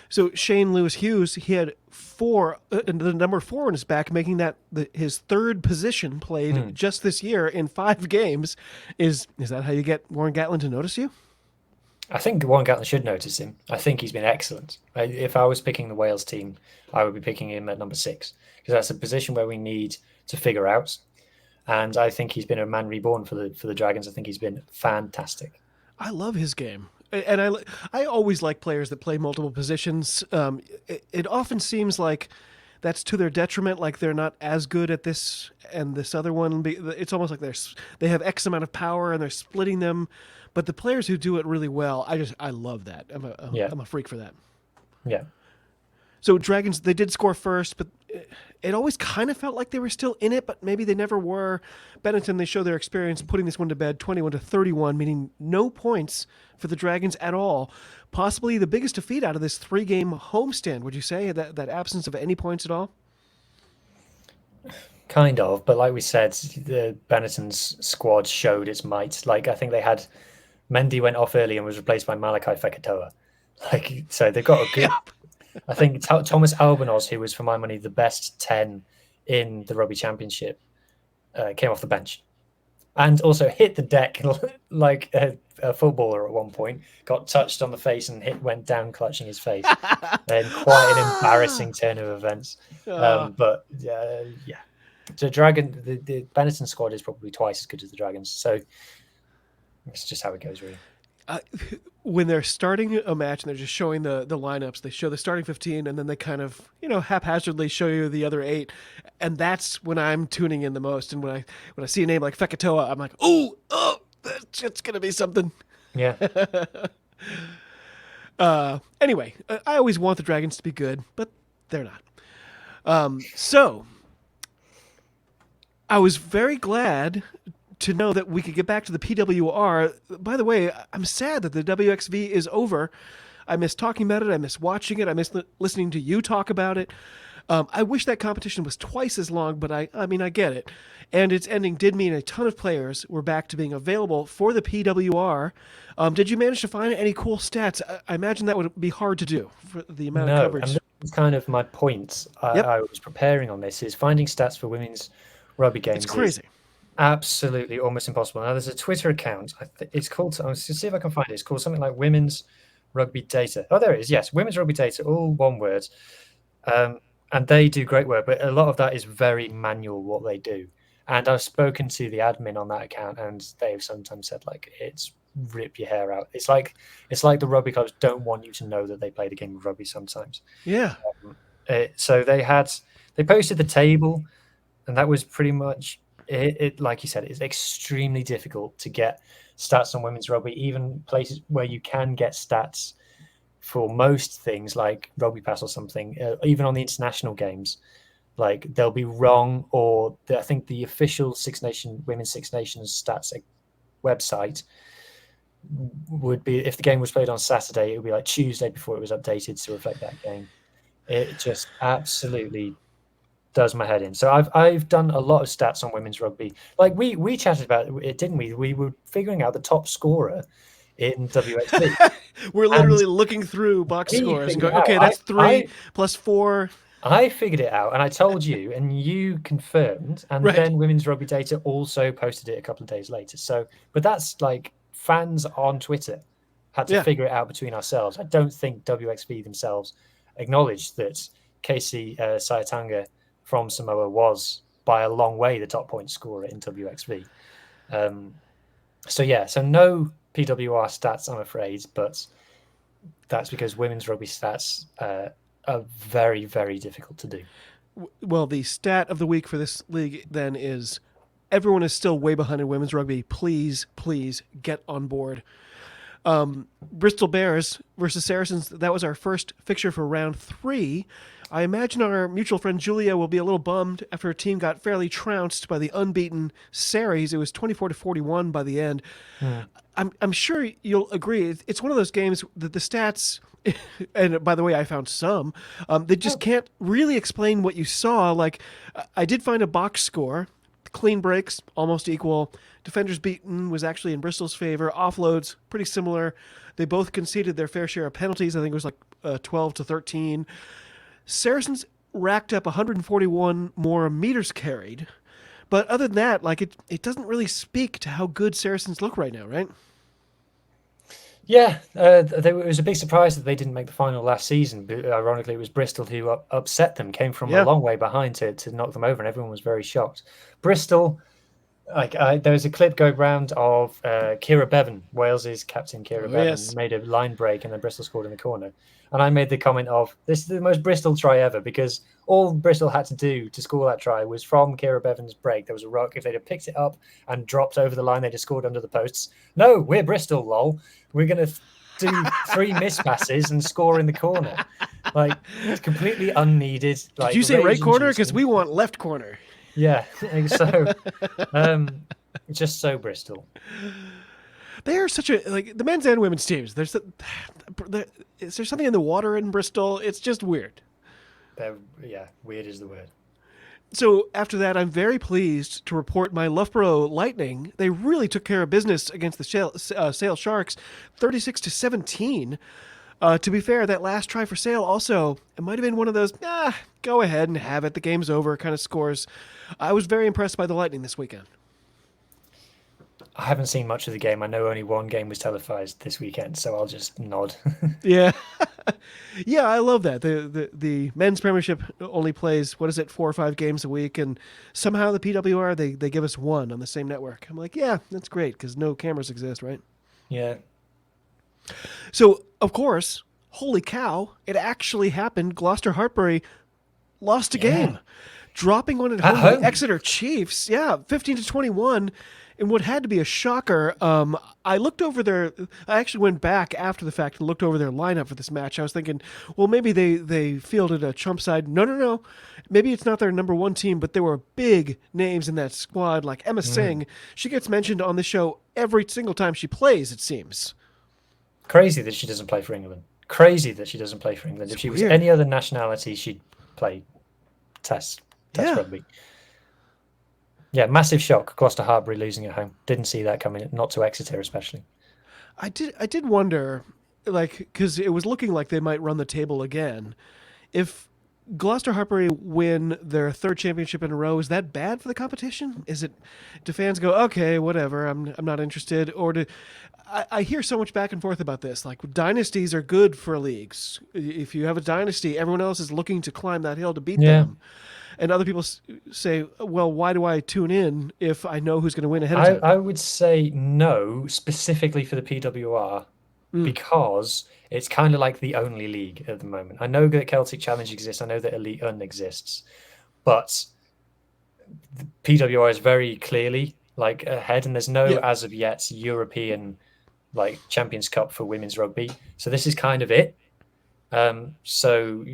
Speaker 3: So Shane Lewis Hughes, he had 4, the number 4 on his back, making that his 3rd position played just this year in 5 games. Is that how you get Warren Gatland to notice you?
Speaker 4: I think Warren Gatland should notice him. I think he's been excellent. If I was picking the Wales team, I would be picking him at number 6, because that's a position where we need to figure out. And I think he's been a man reborn for the Dragons. I think he's been fantastic.
Speaker 3: I love his game. And I always like players that play multiple positions. It often seems like that's to their detriment, like they're not as good at this and this other one. It's almost like they have X amount of power and they're splitting them. But the players who do it really well, I love that. I'm a freak for that.
Speaker 4: Yeah.
Speaker 3: So Dragons, they did score first, but it always kind of felt like they were still in it, but maybe they never were. Benetton, they show their experience putting this one to bed, 21-31, meaning no points for the Dragons at all. Possibly the biggest defeat out of this 3-game homestand, would you say, that absence of any points at all?
Speaker 4: Kind of, but like we said, the Benetton's squad showed its might. Like, I think they had Mendy went off early and was replaced by Malachi Fekitoa. Like, so they've got a good... Yeah. I think Thomas Albanos, who was, for my money, the best 10 in the Rugby Championship, came off the bench and also hit the deck like a footballer at one point, got touched on the face and went down clutching his face. And quite an embarrassing turn of events. But yeah. The Benetton squad is probably twice as good as the Dragons. So it's just how it goes, really.
Speaker 3: When they're starting a match and they're just showing the lineups, they show the starting 15 and then they kind of, haphazardly show you the other 8. And that's when I'm tuning in the most. And when I see a name like Fekitoa, I'm like, oh, it's going to be something.
Speaker 4: Yeah.
Speaker 3: Anyway, I always want the Dragons to be good, but they're not. So I was very glad to know that we could get back to the PWR. By the way, I'm sad that the WXV is over. I miss talking about it. I miss watching it. I miss listening to you talk about it. I wish that competition was twice as long, but I mean, I get it. And its ending did mean a ton of players were back to being available for the PWR. Did you manage to find any cool stats? I imagine that would be hard to do for the amount of coverage.
Speaker 4: And that's kind of my point. I was preparing on this, is finding stats for women's rugby games.
Speaker 3: It's crazy.
Speaker 4: Absolutely almost impossible. Now, there's a Twitter account. It's called, I'll see if I can find it. It's called something like Women's Rugby Data. Oh, there it is. Yes, Women's Rugby Data, all one word. And they do great work, but a lot of that is very manual, what they do. And I've spoken to the admin on that account, and they've sometimes said, like, it's rip your hair out. It's like the rugby clubs don't want you to know that they played a game of rugby sometimes.
Speaker 3: Yeah.
Speaker 4: So they posted the table, and that was pretty much it. Like you said, it's extremely difficult to get stats on women's rugby, even places where you can get stats for most things like Rugby Pass or something, even on the international games. Like, they'll be wrong, or I think the official Women's Six Nations stats website would be, if the game was played on Saturday, it would be like Tuesday before it was updated to reflect that game. It just absolutely does my head in. So I've done a lot of stats on women's rugby. Like we chatted about it, didn't we? We were figuring out the top scorer in WXB.
Speaker 3: We're literally looking through box scores and going, okay, that's 3 plus 4.
Speaker 4: I figured it out, and I told you, and you confirmed, and then Women's Rugby Data also posted it a couple of days later. So, but that's like fans on Twitter had to figure it out between ourselves. I don't think WXV themselves acknowledged that Casey Sayatanga from Samoa was by a long way the top point scorer in WXV. So no PWR stats, I'm afraid, but that's because women's rugby stats are very, very difficult to do.
Speaker 3: Well, the stat of the week for this league then is everyone is still way behind in women's rugby. Please, please get on board. Bristol Bears versus Saracens. That was our first fixture for round 3. I imagine our mutual friend Julia will be a little bummed after her team got fairly trounced by the unbeaten Saries. It was 24-41 by the end. I'm sure you'll agree. It's one of those games that the stats, and by the way, I found some, they just can't really explain what you saw. Like, I did find a box score. Clean breaks, almost equal. Defenders beaten was actually in Bristol's favor. Offloads, pretty similar. They both conceded their fair share of penalties. I think it was like 12-13. Saracens racked up 141 more meters carried. But other than that, like it doesn't really speak to how good Saracens look right now, right?
Speaker 4: Yeah, it was a big surprise that they didn't make the final last season. But ironically, it was Bristol who upset them, came from a long way behind to knock them over, and everyone was very shocked. Bristol, there was a clip going round of Kira Bevan, Wales's captain Kira Bevan, made a line break, and then Bristol scored in the corner. And I made the comment of, this is the most Bristol try ever, because all Bristol had to do to score that try was from Kira Bevan's break. There was a ruck. If they'd have picked it up and dropped over the line, they'd have scored under the posts. No, we're Bristol, lol. We're going to do 3 miss passes and score in the corner. Like, it's completely unneeded. Like,
Speaker 3: did you say right corner? Because we want left corner. Yeah.
Speaker 4: So, just so Bristol.
Speaker 3: They are such a, like, the men's and women's teams. Is there something in the water in Bristol? It's just weird.
Speaker 4: Weird is the word.
Speaker 3: So after that, I'm very pleased to report my Loughborough Lightning. They really took care of business against the Sale Sharks, 36-17. To be fair, that last try for Sale also, it might have been one of those, go ahead and have it, the game's over kind of scores. I was very impressed by the Lightning this weekend.
Speaker 4: I haven't seen much of the game. I know only one game was televised this weekend, so I'll just nod.
Speaker 3: Yeah. Yeah, I love that. The men's premiership only plays, 4 or 5 games a week, and somehow the PWR, they give us one on the same network. I'm like, yeah, that's great, because no cameras exist, right?
Speaker 4: Yeah.
Speaker 3: So, of course, holy cow, it actually happened. Gloucester Hartbury lost a game, dropping one at home to Exeter Chiefs. Yeah, 15-21. In what had to be a shocker, I looked over I actually went back after the fact and looked over their lineup for this match. I was thinking, well, maybe they fielded a chump side. No. Maybe it's not their number 1 team, but there were big names in that squad, like Emma Singh. She gets mentioned on the show every single time she plays, it seems.
Speaker 4: Crazy that she doesn't play for England. If she was any other nationality, she'd play test rugby. Yeah, massive shock. Gloucester Hartbury losing at home. Didn't see that coming. Not to Exeter, especially.
Speaker 3: I did wonder, like, because it was looking like they might run the table again. If Gloucester Hartbury win their 3rd championship in a row, is that bad for the competition? Do fans go, okay, whatever, I'm not interested, or I hear so much back and forth about this. Like, dynasties are good for leagues. If you have a dynasty, everyone else is looking to climb that hill to beat them. And other people say, well, why do I tune in if I know who's going to win ahead of time?
Speaker 4: I would say no, specifically for the PWR, because it's kind of like the only league at the moment. I know that Celtic Challenge exists. I know that Elite Un exists. But the PWR is very clearly like ahead, and there's no, as of yet, European like Champions Cup for women's rugby. So this is kind of it. So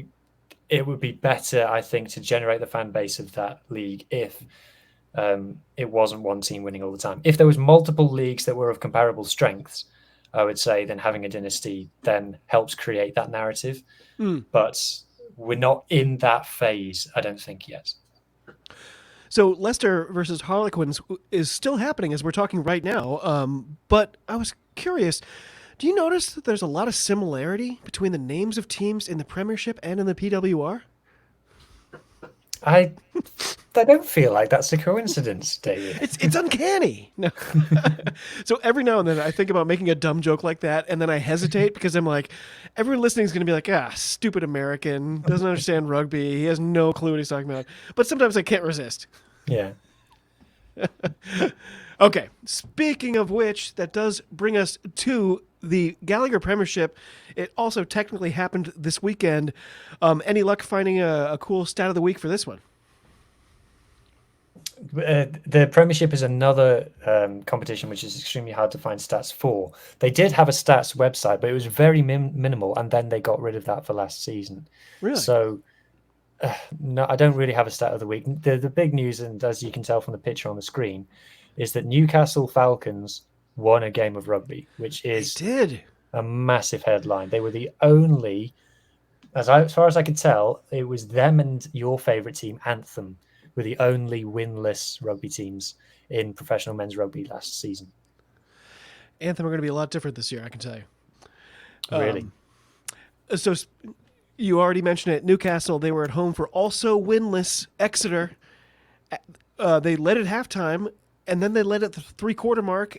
Speaker 4: it would be better, I think, to generate the fan base of that league if it wasn't one team winning all the time. If there was multiple leagues that were of comparable strengths, I would say then having a dynasty then helps create that narrative. But we're not in that phase, I don't think, yet.
Speaker 3: So Leicester versus Harlequins is still happening as we're talking right now. But I was curious, do you notice that there's a lot of similarity between the names of teams in the Premiership and in the PWR?
Speaker 4: There I don't feel like that's a coincidence, David.
Speaker 3: It's uncanny. No. So every now and then I think about making a dumb joke like that, and then I hesitate because I'm like, everyone listening is going to be like, stupid American, doesn't understand rugby, he has no clue what he's talking about. But sometimes I can't resist.
Speaker 4: Yeah.
Speaker 3: Okay, speaking of which, that does bring us to the Gallagher Premiership. It also technically happened this weekend. Any luck finding a cool stat of the week for this one?
Speaker 4: The Premiership is another competition which is extremely hard to find stats for. They did have a stats website, but it was very minimal, and then they got rid of that for last season.
Speaker 3: Really?
Speaker 4: So, no, I don't really have a stat of the week. The big news, and as you can tell from the picture on the screen, is that Newcastle Falcons won a game of rugby, which is a massive headline. They were the only, as far as I could tell, it was them and your favourite team, Anthem, were the only winless rugby teams in professional men's rugby last season.
Speaker 3: Anthem are going to be a lot different this year, I can tell you.
Speaker 4: Really?
Speaker 3: So you already mentioned it. Newcastle, they were at home for also winless Exeter. They led at halftime, and then they led at the three-quarter mark,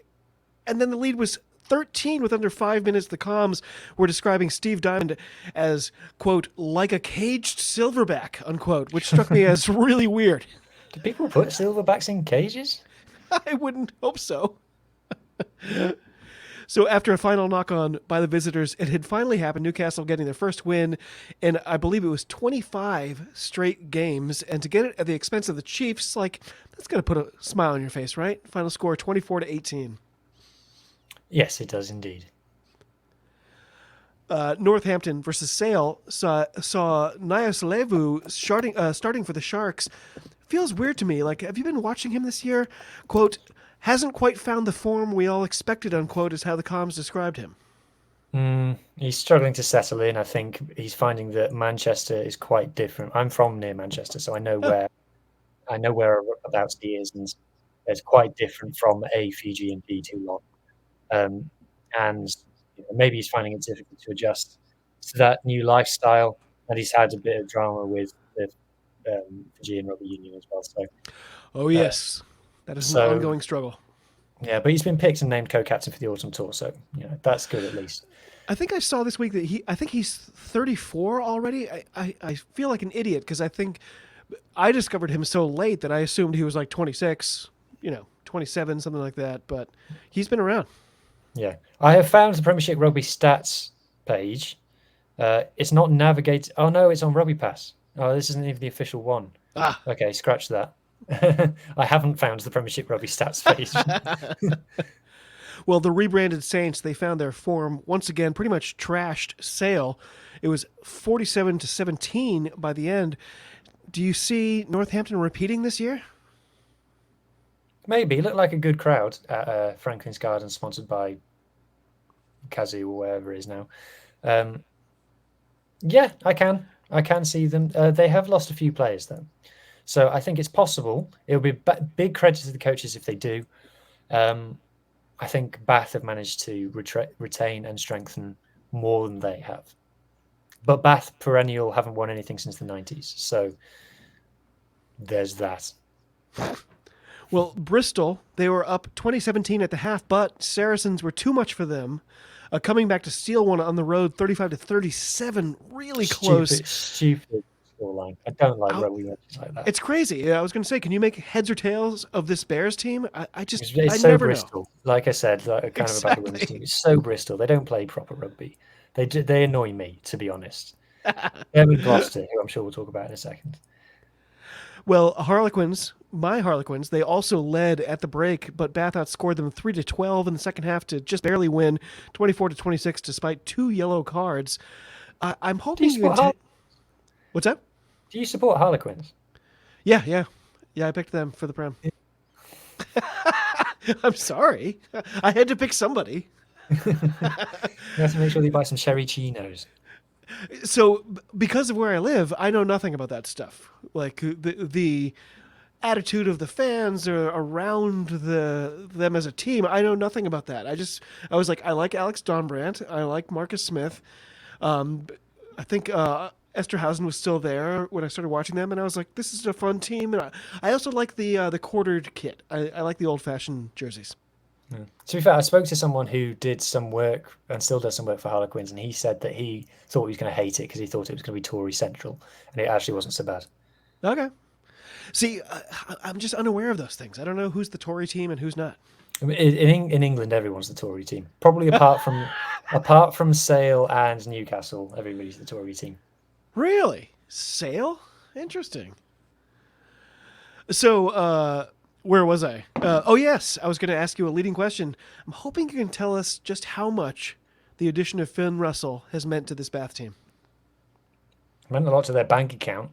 Speaker 3: and then the lead was 13 with under 5 minutes. The comms were describing Steve Diamond as, quote, like a caged silverback, unquote, which struck me as really weird.
Speaker 4: Do people put silverbacks in cages?
Speaker 3: I wouldn't hope so. So after a final knock-on by the visitors, it had finally happened, Newcastle getting their first win in, I believe it was 25 straight games, and to get it at the expense of the Chiefs, that's going to put a smile on your face, right? Final score, 24-18.
Speaker 4: Yes, it does indeed.
Speaker 3: Northampton versus Sale saw Nias Levu starting for the Sharks. Feels weird to me. Have you been watching him this year? Quote, hasn't quite found the form we all expected, unquote, is how the comms described him.
Speaker 4: He's struggling to settle in. I think he's finding that Manchester is quite different. I'm from near Manchester, so I know whereabouts he is, and it's quite different from A, Fiji, and B, Toulon. And maybe he's finding it difficult to adjust to that new lifestyle, and he's had a bit of drama with the Fijian Rugby Union as well. So,
Speaker 3: yes, that is an ongoing struggle.
Speaker 4: Yeah, but he's been picked and named co-captain for the autumn tour, so that's good at least.
Speaker 3: I think I saw this week that he's 34 already. I feel like an idiot because I think I discovered him so late that I assumed he was like 26, 27, something like that. But he's been around.
Speaker 4: Yeah, I have found the Premiership Rugby stats page. It's not navigated. Oh no, it's on Rugby Pass. Oh, this isn't even the official one. Okay, scratch that. I haven't found the Premiership Rugby stats page.
Speaker 3: Well, the rebranded Saints, they found their form once again, pretty much trashed Sale. It was 47-17 by the end. Do you see Northampton repeating this year?
Speaker 4: Maybe. It looked like a good crowd at Franklin's Garden, sponsored by Kazoo or wherever it is now. Yeah, I can see them. They have lost a few players, though. So I think it's possible. It'll be big credit to the coaches if they do. I think Bath have managed to retain and strengthen more than they have. But Bath perennial haven't won anything since the 90s. So there's that.
Speaker 3: Well, Bristol, they were up 2017 at the half, but Saracens were too much for them. Coming back to steal one on the road, 35-37, really close.
Speaker 4: Stupid scoreline. I don't like rugby matches like that.
Speaker 3: It's crazy. I was going to say, can you make heads or tails of this Bears team? I
Speaker 4: so
Speaker 3: never
Speaker 4: Bristol.
Speaker 3: know.
Speaker 4: Like I said, about the women's team. It's so Bristol. They don't play proper rugby. They annoy me, to be honest. Them and Gloucester, who I'm sure we'll talk about in a second.
Speaker 3: Well, my Harlequins, they also led at the break, but Bath outscored them 3-12 in the second half to just barely win 24-26 despite 2 yellow cards. I'm hoping What's that?
Speaker 4: Do you support Harlequins?
Speaker 3: Yeah, I picked them for the Prem. I'm sorry. I had to pick somebody.
Speaker 4: You have to make sure they buy some cherry chinos.
Speaker 3: So, because of where I live, I know nothing about that stuff. Like the attitude of the fans or around them as a team, I know nothing about that. I was like, I like Alex Donbrandt, I like Marcus Smith. I think Esterhausen was still there when I started watching them, and I was like, "This is a fun team." And I also like the quartered kit. I like the old fashioned jerseys.
Speaker 4: To be fair, I spoke to someone who did some work and still does some work for Harlequins, and he said that he thought he was going to hate it because he thought it was going to be Tory Central, and it actually wasn't so bad.
Speaker 3: Okay. See, I'm just unaware of those things. I don't know who's the Tory team and who's not.
Speaker 4: I mean, in England, everyone's the Tory team, probably apart from Sale and Newcastle. Everybody's the Tory team.
Speaker 3: Really? Sale? Interesting. So, where was I? Oh, yes. I was going to ask you a leading question. I'm hoping you can tell us just how much the addition of Finn Russell has meant to this Bath team.
Speaker 4: It meant a lot to their bank account.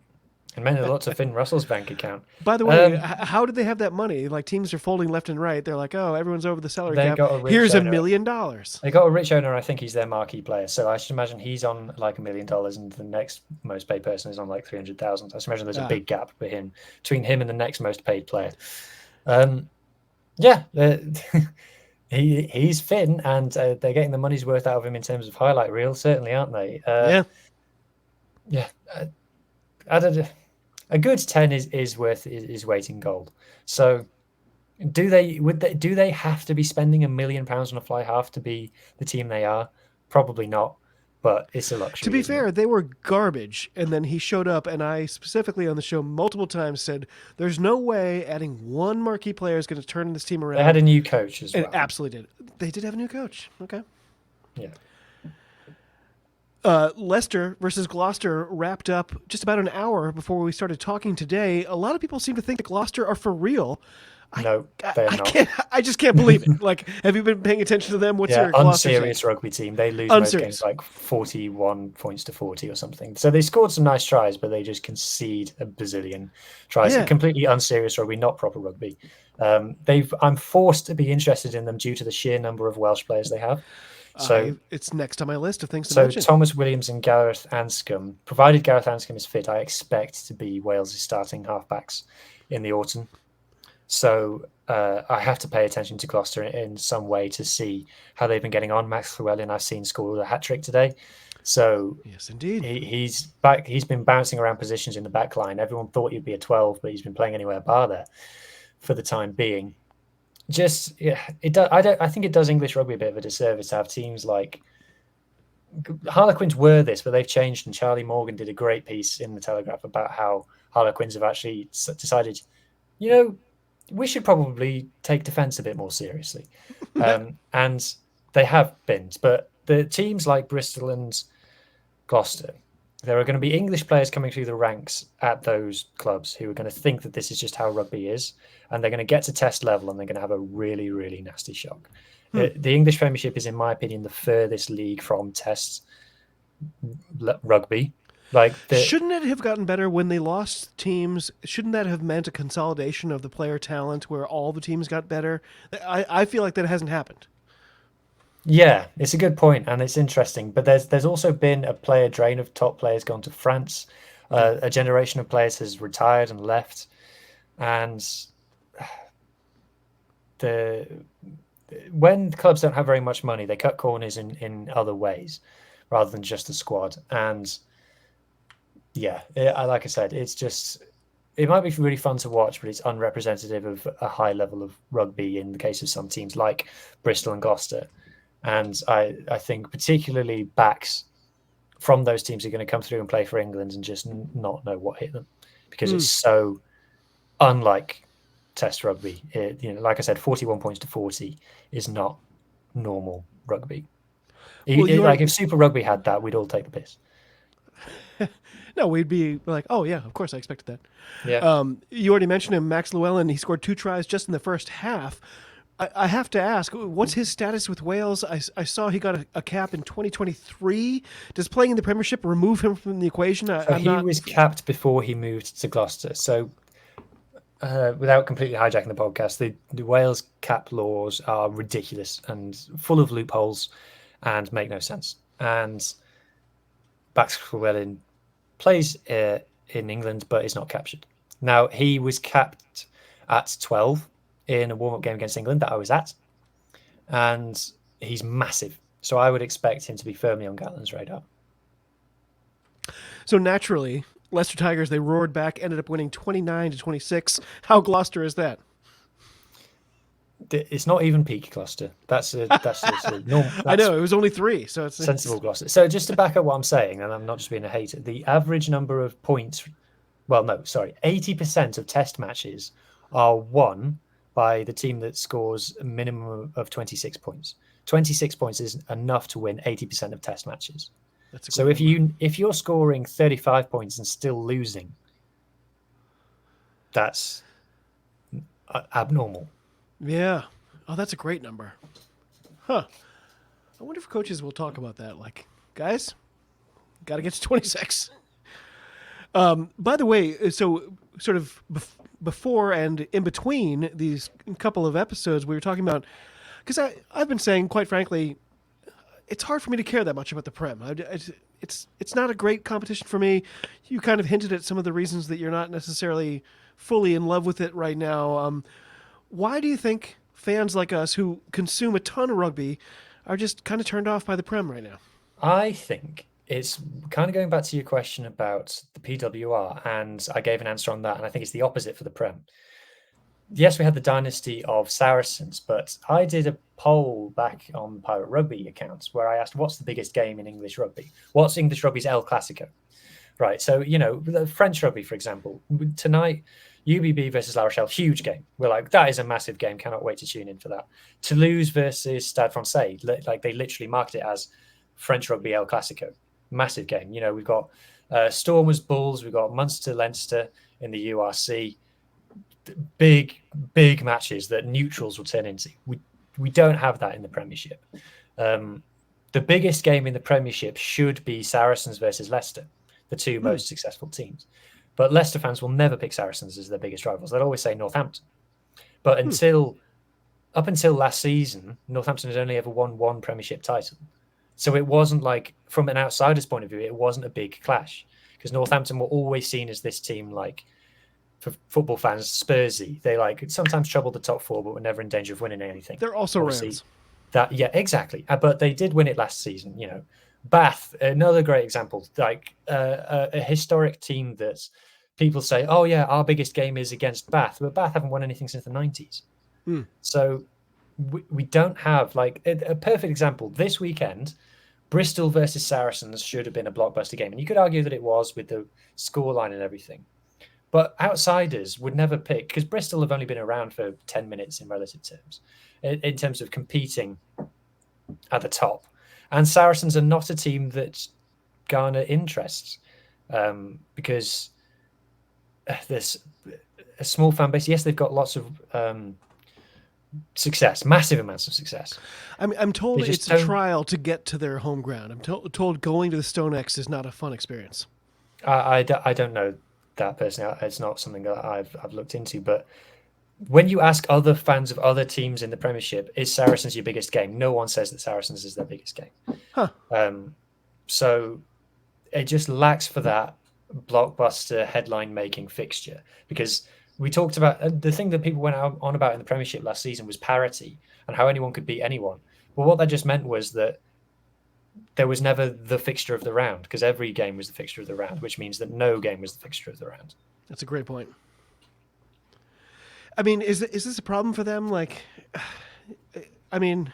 Speaker 4: It meant a lot to Finn Russell's bank account.
Speaker 3: By the way, how did they have that money? Like, teams are folding left and right. They're like, oh, everyone's over the salary cap. Here's $1 million.
Speaker 4: They got a rich owner. I think he's their marquee player. So I should imagine he's on like $1 million, and the next most paid person is on like 300,000. I should imagine there's a big gap between him and the next most paid player. He's Finn, and they're getting the money's worth out of him in terms of highlight reel, certainly, aren't they? A good 10 is worth his weight in gold. So do they have to be spending £1 million on a fly half to be the team they are? Probably not, but it's a luxury.
Speaker 3: To be fair, they were garbage, and then he showed up, and I specifically on the show multiple times said, there's no way adding one marquee player is going to turn this team around.
Speaker 4: They had a new coach as well.
Speaker 3: It absolutely did. They did have a new coach. Okay.
Speaker 4: Yeah.
Speaker 3: Leicester versus Gloucester wrapped up just about an hour before we started talking today. A lot of people seem to think that Gloucester are for real.
Speaker 4: No, they're not.
Speaker 3: I just can't believe it. Like, have you been paying attention to them? What's your Gloucester
Speaker 4: unserious
Speaker 3: team?
Speaker 4: Rugby team? They lose most games like 41 points to 40 or something. So they scored some nice tries, but they just concede a bazillion tries. Yeah. Completely unserious rugby, not proper rugby. I'm forced to be interested in them due to the sheer number of Welsh players they have. So
Speaker 3: it's next on my list of things to mention.
Speaker 4: So Thomas Williams and Gareth Anscombe, provided Gareth Anscombe is fit, I expect to be Wales' starting halfbacks in the autumn. So I have to pay attention to Gloucester in some way to see how they've been getting on. Max Llewellyn I've seen score a hat-trick today. So
Speaker 3: yes, indeed.
Speaker 4: He's back. He's been bouncing around positions in the back line. Everyone thought he'd be a 12, but he's been playing anywhere bar there for the time being. I think it does English rugby a bit of a disservice to have teams like Harlequins were this, but they've changed. And Charlie Morgan did a great piece in the Telegraph about how Harlequins have actually decided, we should probably take defence a bit more seriously, and they have been. But the teams like Bristol and Gloucester, there are going to be English players coming through the ranks at those clubs who are going to think that this is just how rugby is, and they're going to get to test level and they're going to have a really, really nasty shock. The English Premiership is, in my opinion, the furthest league from test rugby.
Speaker 3: Shouldn't it have gotten better when they lost teams? Shouldn't that have meant a consolidation of the player talent where all the teams got better? I feel like that hasn't happened.
Speaker 4: Yeah, it's a good point, and it's interesting. But there's also been a player drain of top players gone to France. A generation of players has retired and left, and when clubs don't have very much money, they cut corners in other ways rather than just the squad. And yeah, like I said, it might be really fun to watch, but it's unrepresentative of a high level of rugby in the case of some teams like Bristol and Gloucester. And I think particularly backs from those teams are going to come through and play for England and just not know what hit them because it's so unlike Test rugby. Like I said, 41 points to 40 is not normal rugby. If Super Rugby had that, we'd all take the piss.
Speaker 3: No, we'd be like, oh, yeah, of course I expected that.
Speaker 4: Yeah.
Speaker 3: You already mentioned him, Max Llewellyn. He scored 2 tries just in the first half. I have to ask, what's his status with Wales? I saw he got a cap in 2023. Does playing in the Premiership remove him from the equation?
Speaker 4: He was capped before he moved to Gloucester. So without completely hijacking the podcast, the Wales cap laws are ridiculous and full of loopholes and make no sense. And Max Llewellyn plays in England, but is not captured. Now, he was capped at 12 in a warm-up game against England that I was at, and he's massive. So I would expect him to be firmly on Gatland's radar.
Speaker 3: So naturally, Leicester Tigers, they roared back, ended up winning 29-26. How Gloucester is that?
Speaker 4: It's not even peak Gloucester. That's a normal.
Speaker 3: I
Speaker 4: That's
Speaker 3: know, it was only 3, so it's
Speaker 4: sensible Gloucester. So just to back up what I'm saying, and I'm not just being a hater, the average number of points, well, no, sorry, 80% of test matches are won by the team that scores a minimum of 26 points. 26 points is enough to win 80% of test matches.
Speaker 3: That's a
Speaker 4: So
Speaker 3: great number.
Speaker 4: if you're scoring 35 points and still losing, that's abnormal.
Speaker 3: Yeah. Oh, that's a great number. Huh. I wonder if coaches will talk about that. Like, guys, got to get to 26. By the way, so sort of before and in between these couple of episodes, we were talking about, because I've been saying, quite frankly, it's hard for me to care that much about the Prem. It's not a great competition for me. You kind of hinted at some of the reasons that you're not necessarily fully in love with it right now. Why do you think fans like us who consume a ton of rugby are just kind of turned off by the Prem right now?
Speaker 4: I think it's kind of going back to your question about the PWR, and I gave an answer on that, and I think it's the opposite for the Prem. Yes, we had the dynasty of Saracens, but I did a poll back on Pirate Rugby accounts where I asked, what's the biggest game in English rugby? What's English rugby's El Clasico? Right. So, the French rugby, for example, tonight, UBB versus La Rochelle, huge game. We're like, that is a massive game. Cannot wait to tune in for that. Toulouse versus Stade Francais, like they literally market it as French rugby El Clasico. Massive game. We've got Stormers Bulls, we've got Munster Leinster in the URC. Big matches that neutrals will turn into. We don't have that in the Premiership. The biggest game in the Premiership should be Saracens versus Leicester, the two most successful teams. But Leicester fans will never pick Saracens as their biggest rivals. They'll always say Northampton. But up until last season, Northampton had only ever won one Premiership title. So it wasn't like, from an outsider's point of view, it wasn't a big clash, because Northampton were always seen as this team, like, for football fans, Spursy. They sometimes troubled the top 4, but were never in danger of winning anything.
Speaker 3: They're also
Speaker 4: Obviously,
Speaker 3: Rams.
Speaker 4: Yeah, exactly. But they did win it last season. Bath, another great example, like a historic team that people say, oh yeah, our biggest game is against Bath, but Bath haven't won anything since the 90s. So we don't have, like, a perfect example. This weekend, Bristol versus Saracens should have been a blockbuster game, and you could argue that it was with the scoreline and everything. But outsiders would never pick, because Bristol have only been around for 10 minutes in relative terms, in terms of competing at the top. And Saracens are not a team that garner interest, because there's a small fan base. Yes, they've got lots of success, massive amounts of success.
Speaker 3: I'm told it's a trial to get to their home ground. I'm told going to the Stone X is not a fun experience.
Speaker 4: I don't know that personally. It's not something that I've looked into. But when you ask other fans of other teams in the Premiership, is Saracens your biggest game? No one says that Saracens is their biggest game.
Speaker 3: Huh.
Speaker 4: So it just lacks for that blockbuster headline-making fixture, because we talked about the thing that people went on about in the Premiership last season was parity and how anyone could beat anyone. Well, what that just meant was that there was never the fixture of the round, because every game was the fixture of the round, which means that no game was the fixture of the round.
Speaker 3: That's a great point. I mean, is this a problem for them? Like, I mean,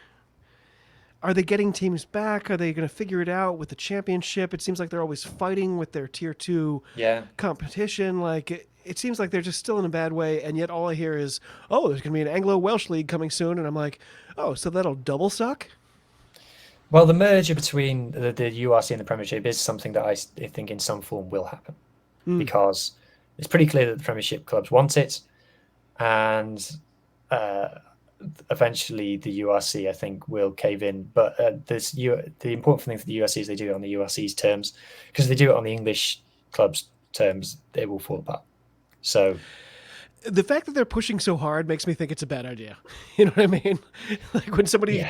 Speaker 3: are they getting teams back? Are they going to figure it out with the championship? It seems like they're always fighting with their tier 2 competition. Like, it seems like they're just still in a bad way, and yet all I hear is, oh, there's going to be an Anglo-Welsh league coming soon, and I'm like, oh, so that'll double suck?
Speaker 4: Well, the merger between the URC and the Premiership is something that I think in some form will happen, because it's pretty clear that the Premiership clubs want it, and eventually the URC, I think, will cave in. But the important thing for the URC is they do it on the URC's terms, because if they do it on the English club's terms, it will fall apart. So
Speaker 3: the fact that they're pushing so hard makes me think it's a bad idea. You know what I mean? Like when somebody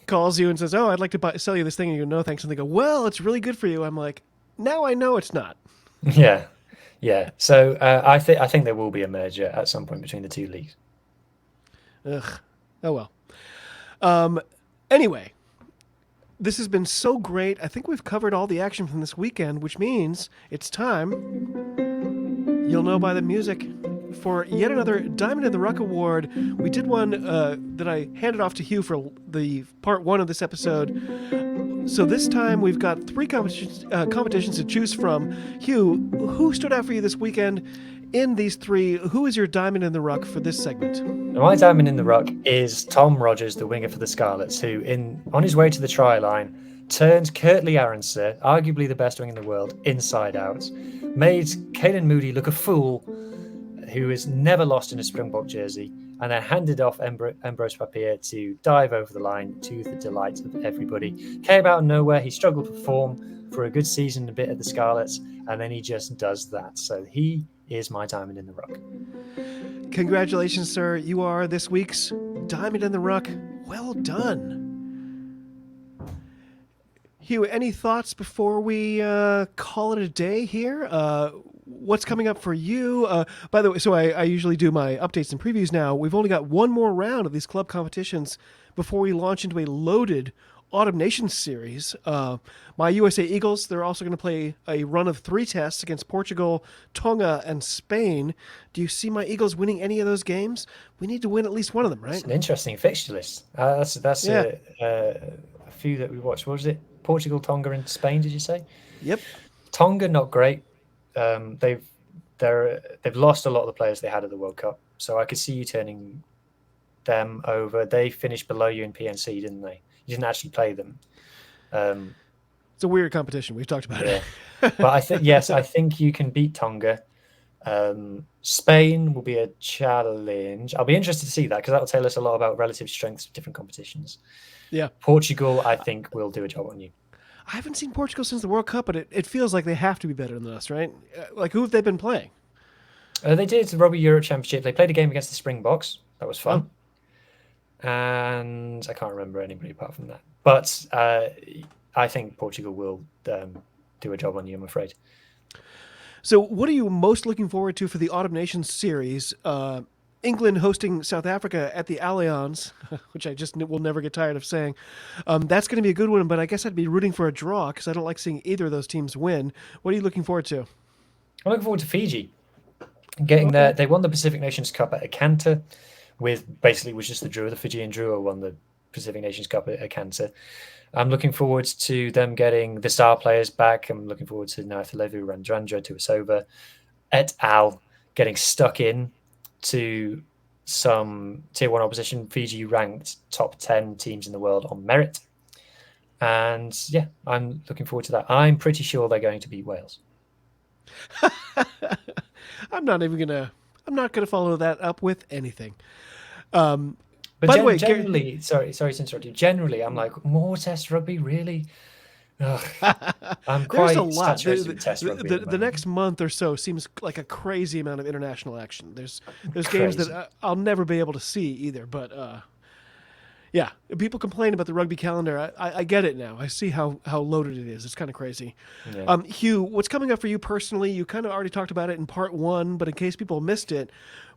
Speaker 3: calls you and says, oh, I'd like to sell you this thing, and you go, no, thanks. And they go, well, it's really good for you. I'm like, now I know it's not.
Speaker 4: Yeah. So I think there will be a merger at some point between the two leagues.
Speaker 3: Ugh. Oh, well. Anyway, This has been so great. I think we've covered all the action from this weekend, which means it's time. You'll know by the music. For yet another Diamond in the Rough Award. We did one that I handed off to Huw for the part 1 of this episode. So this time we've got 3 competitions to choose from. Huw, who stood out for you this weekend in these 3? Who is your Diamond in the Rough for this segment?
Speaker 4: My Diamond in the Rough is Tom Rogers, the winger for the Scarlets, who, on his way to the try line, turned Curtly Aronson, arguably the best winger in the world, inside out, made Caelan Moody look a fool who has never lost in a Springbok jersey, and then handed off Ambrose Papier to dive over the line to the delight of everybody. Came out of nowhere. He struggled to perform for a good season, a bit at the Scarlets, and then he just does that. So he is my Diamond in the Rough.
Speaker 3: Congratulations, sir. You are this week's Diamond in the Rough. Well done. Huw, any thoughts before we call it a day here? What's coming up for you? By the way, so I usually do my updates and previews now. We've only got one more round of these club competitions before we launch into a loaded Autumn Nations series. My USA Eagles, they're also going to play a run of 3 tests against Portugal, Tonga, and Spain. Do you see my Eagles winning any of those games? We need to win at least one of them, right?
Speaker 4: It's an interesting fixture list. That's a few that we watched. What was it? Portugal, Tonga, and Spain, did you say?
Speaker 3: Yep.
Speaker 4: Tonga, not great. They've lost a lot of the players they had at the World Cup, so I could see you turning them over. They finished below you in PNC, didn't they? You didn't actually play them.
Speaker 3: It's a weird competition. We've talked about it.
Speaker 4: But I think you can beat Tonga. Spain will be a challenge. I'll be interested to see that because that will tell us a lot about relative strengths of different competitions.
Speaker 3: Yeah.
Speaker 4: Portugal, I think, will do a job on you.
Speaker 3: I haven't seen Portugal since the World Cup, but it feels like they have to be better than us, right? Like, who have they been playing?
Speaker 4: They did the Rugby Europe Championship. They played a game against the Springboks. That was fun. And I can't remember anybody apart from that. But I think Portugal will do a job on you, I'm afraid.
Speaker 3: So what are you most looking forward to for the Autumn Nations series? England hosting South Africa at the Allianz, which I just will never get tired of saying. That's going to be a good one, but I guess I'd be rooting for a draw because I don't like seeing either of those teams win. What are you looking forward to?
Speaker 4: I'm looking forward to Fiji. Getting there. They won the Pacific Nations Cup at Akanta, was just the draw. The Fijian Drua won the Pacific Nations Cup at Akanta. I'm looking forward to them getting the star players back. I'm looking forward to Naithalevu, Randrandra, Tuisova, et al. Getting stuck in to some Tier 1 opposition. Fiji ranked top 10 teams in the world on merit. And yeah, I'm looking forward to that. I'm pretty sure they're going to beat Wales.
Speaker 3: I'm not gonna follow that up with anything.
Speaker 4: But
Speaker 3: by the way,
Speaker 4: generally, sorry to interrupt you. Generally, I'm like, more Test rugby, really? I'm quite saturated with Test rugby.
Speaker 3: The next month or so seems like a crazy amount of international action. There's games that I'll never be able to see either. But yeah, people complain about the rugby calendar. I get it now. I see how loaded it is. It's kind of crazy. Yeah. Huw, what's coming up for you personally? You kind of already talked about it in part 1, but in case people missed it,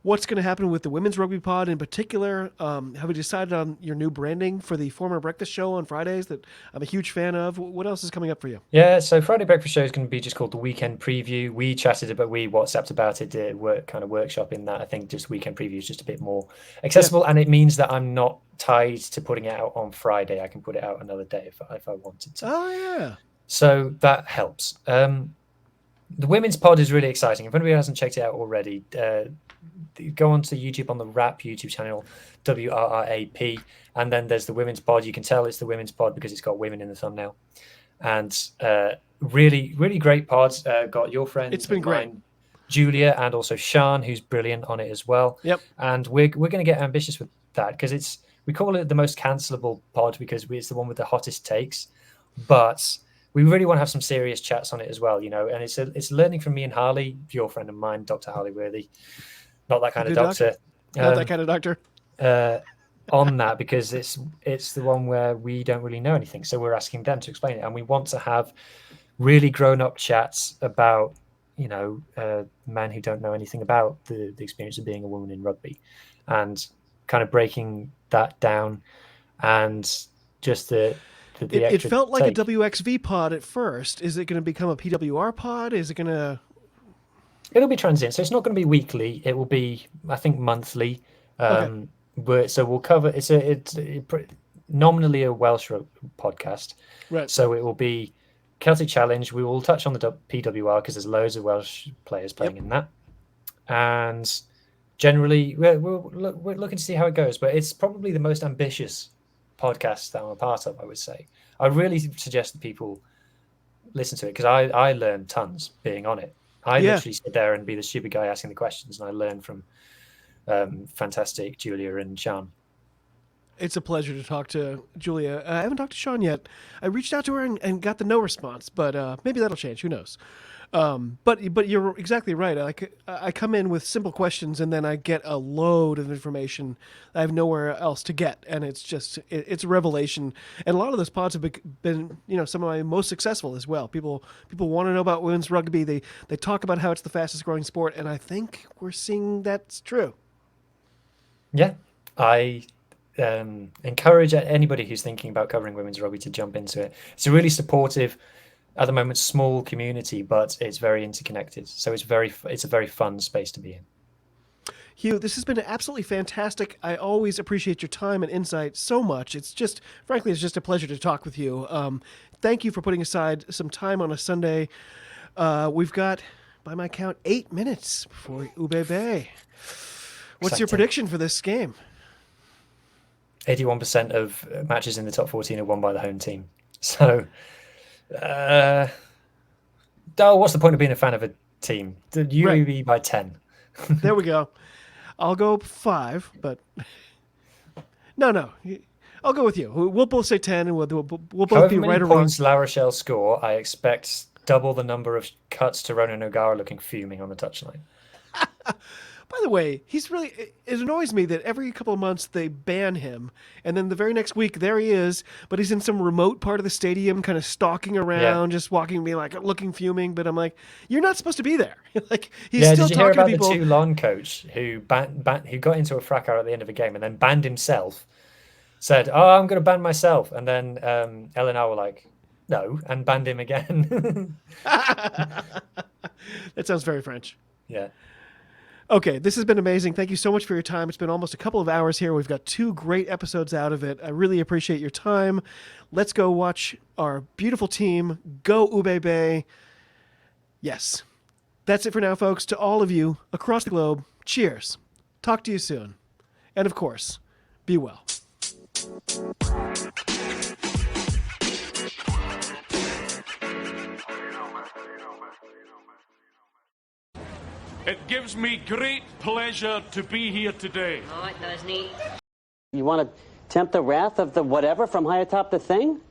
Speaker 3: what's going to happen with the Women's Rugby Pod in particular? Have you decided on your new branding for the former breakfast show on Fridays that I'm a huge fan of? What else is coming up for you?
Speaker 4: Yeah, so Friday breakfast show is going to be just called the Weekend Preview. We WhatsApped about it, did workshop in that. I think just Weekend Preview is just a bit more accessible, and it means that I'm not tied to putting it out on Friday. I can put it out another day if I wanted to.
Speaker 3: Oh, yeah.
Speaker 4: So that helps. The Women's Pod is really exciting. If anybody hasn't checked it out already, go onto YouTube on the RAP YouTube channel, WRRAP, and then there's the Women's Pod. You can tell it's the Women's Pod because it's got women in the thumbnail. And really, really great pods. Got your friend.
Speaker 3: It's been great.
Speaker 4: Julia, and also Sean, who's brilliant on it as well.
Speaker 3: Yep.
Speaker 4: And we're going to get ambitious with that because we call it the most cancelable pod because it's the one with the hottest takes. But we really want to have some serious chats on it as well, and it's learning from me and Harley, your friend of mine, Dr. Harley Worthy. Not that kind of doctor.
Speaker 3: Not that kind of doctor.
Speaker 4: On that, because it's the one where we don't really know anything. So we're asking them to explain it. And we want to have really grown-up chats about, men who don't know anything about the experience of being a woman in rugby and kind of breaking that down and just the the
Speaker 3: It
Speaker 4: extra
Speaker 3: felt like
Speaker 4: take.
Speaker 3: a WXV pod at first. Is it going to become a PWR pod? Is it going to...
Speaker 4: It'll be transient, so it's not going to be weekly. It will be, I think, monthly.
Speaker 3: Okay.
Speaker 4: So we'll cover. It's nominally a Welsh podcast,
Speaker 3: Right.
Speaker 4: so it will be Celtic Challenge. We will touch on the PWR because there's loads of Welsh players playing in that, and generally we're looking to see how it goes. But it's probably the most ambitious podcast that I'm a part of, I would say. I really suggest that people listen to it because I learned tons being on it. I literally sit there and be the stupid guy asking the questions, and I learn from fantastic Julia and Sean.
Speaker 3: It's a pleasure to talk to Julia. I haven't talked to Sean yet. I reached out to her and got the no response, but maybe that'll change. Who knows? But you're exactly right. I come in with simple questions and then I get a load of information I have nowhere else to get, and it's a revelation. And a lot of those pods have been some of my most successful as well. People want to know about women's rugby. They talk about how it's the fastest growing sport, and I think we're seeing that's true.
Speaker 4: Yeah, I encourage anybody who's thinking about covering women's rugby to jump into it. It's a really supportive, at the moment, small community, but it's very interconnected. So it's a very fun space to be in.
Speaker 3: Huw, this has been absolutely fantastic. I always appreciate your time and insight so much. Frankly, it's just a pleasure to talk with you. Thank you for putting aside some time on a Sunday. We've got, by my count, 8 minutes before UBB. What's your prediction for this game?
Speaker 4: 81% of matches in the top 14 are won by the home team. So, what's the point of being a fan of a team? The UAB by 10.
Speaker 3: There we go. I'll go 5, but no. I'll go with you. We'll both say 10, and we'll both
Speaker 4: However
Speaker 3: be
Speaker 4: many
Speaker 3: right or wrong.
Speaker 4: points La Rochelle score, I expect double the number of cuts to Ronan O'Gara looking fuming on the touchline.
Speaker 3: By the way, it annoys me that every couple of months they ban him, and then the very next week there he is, but he's in some remote part of the stadium, kind of stalking around, just walking me like looking fuming. But I'm like, you're not supposed to be there. Like he's still
Speaker 4: did you hear
Speaker 3: talking
Speaker 4: about
Speaker 3: to people.
Speaker 4: the Toulon coach who who got into a fracas at the end of a game and then banned himself? Said, "Oh, I'm going to ban myself," and then L&R were like, "No," and banned him again.
Speaker 3: That sounds very French.
Speaker 4: Yeah.
Speaker 3: Okay, this has been amazing. Thank you so much for your time. It's been almost a couple of hours here. We've got 2 great episodes out of it. I really appreciate your time. Let's go watch our beautiful team go UBB. Yes. That's it for now, folks. To all of you across the globe, cheers. Talk to you soon. And of course, be well.
Speaker 5: It gives me great pleasure to be here today.
Speaker 6: Oh, it does, Nate. You want to tempt the wrath of the whatever from high atop the thing?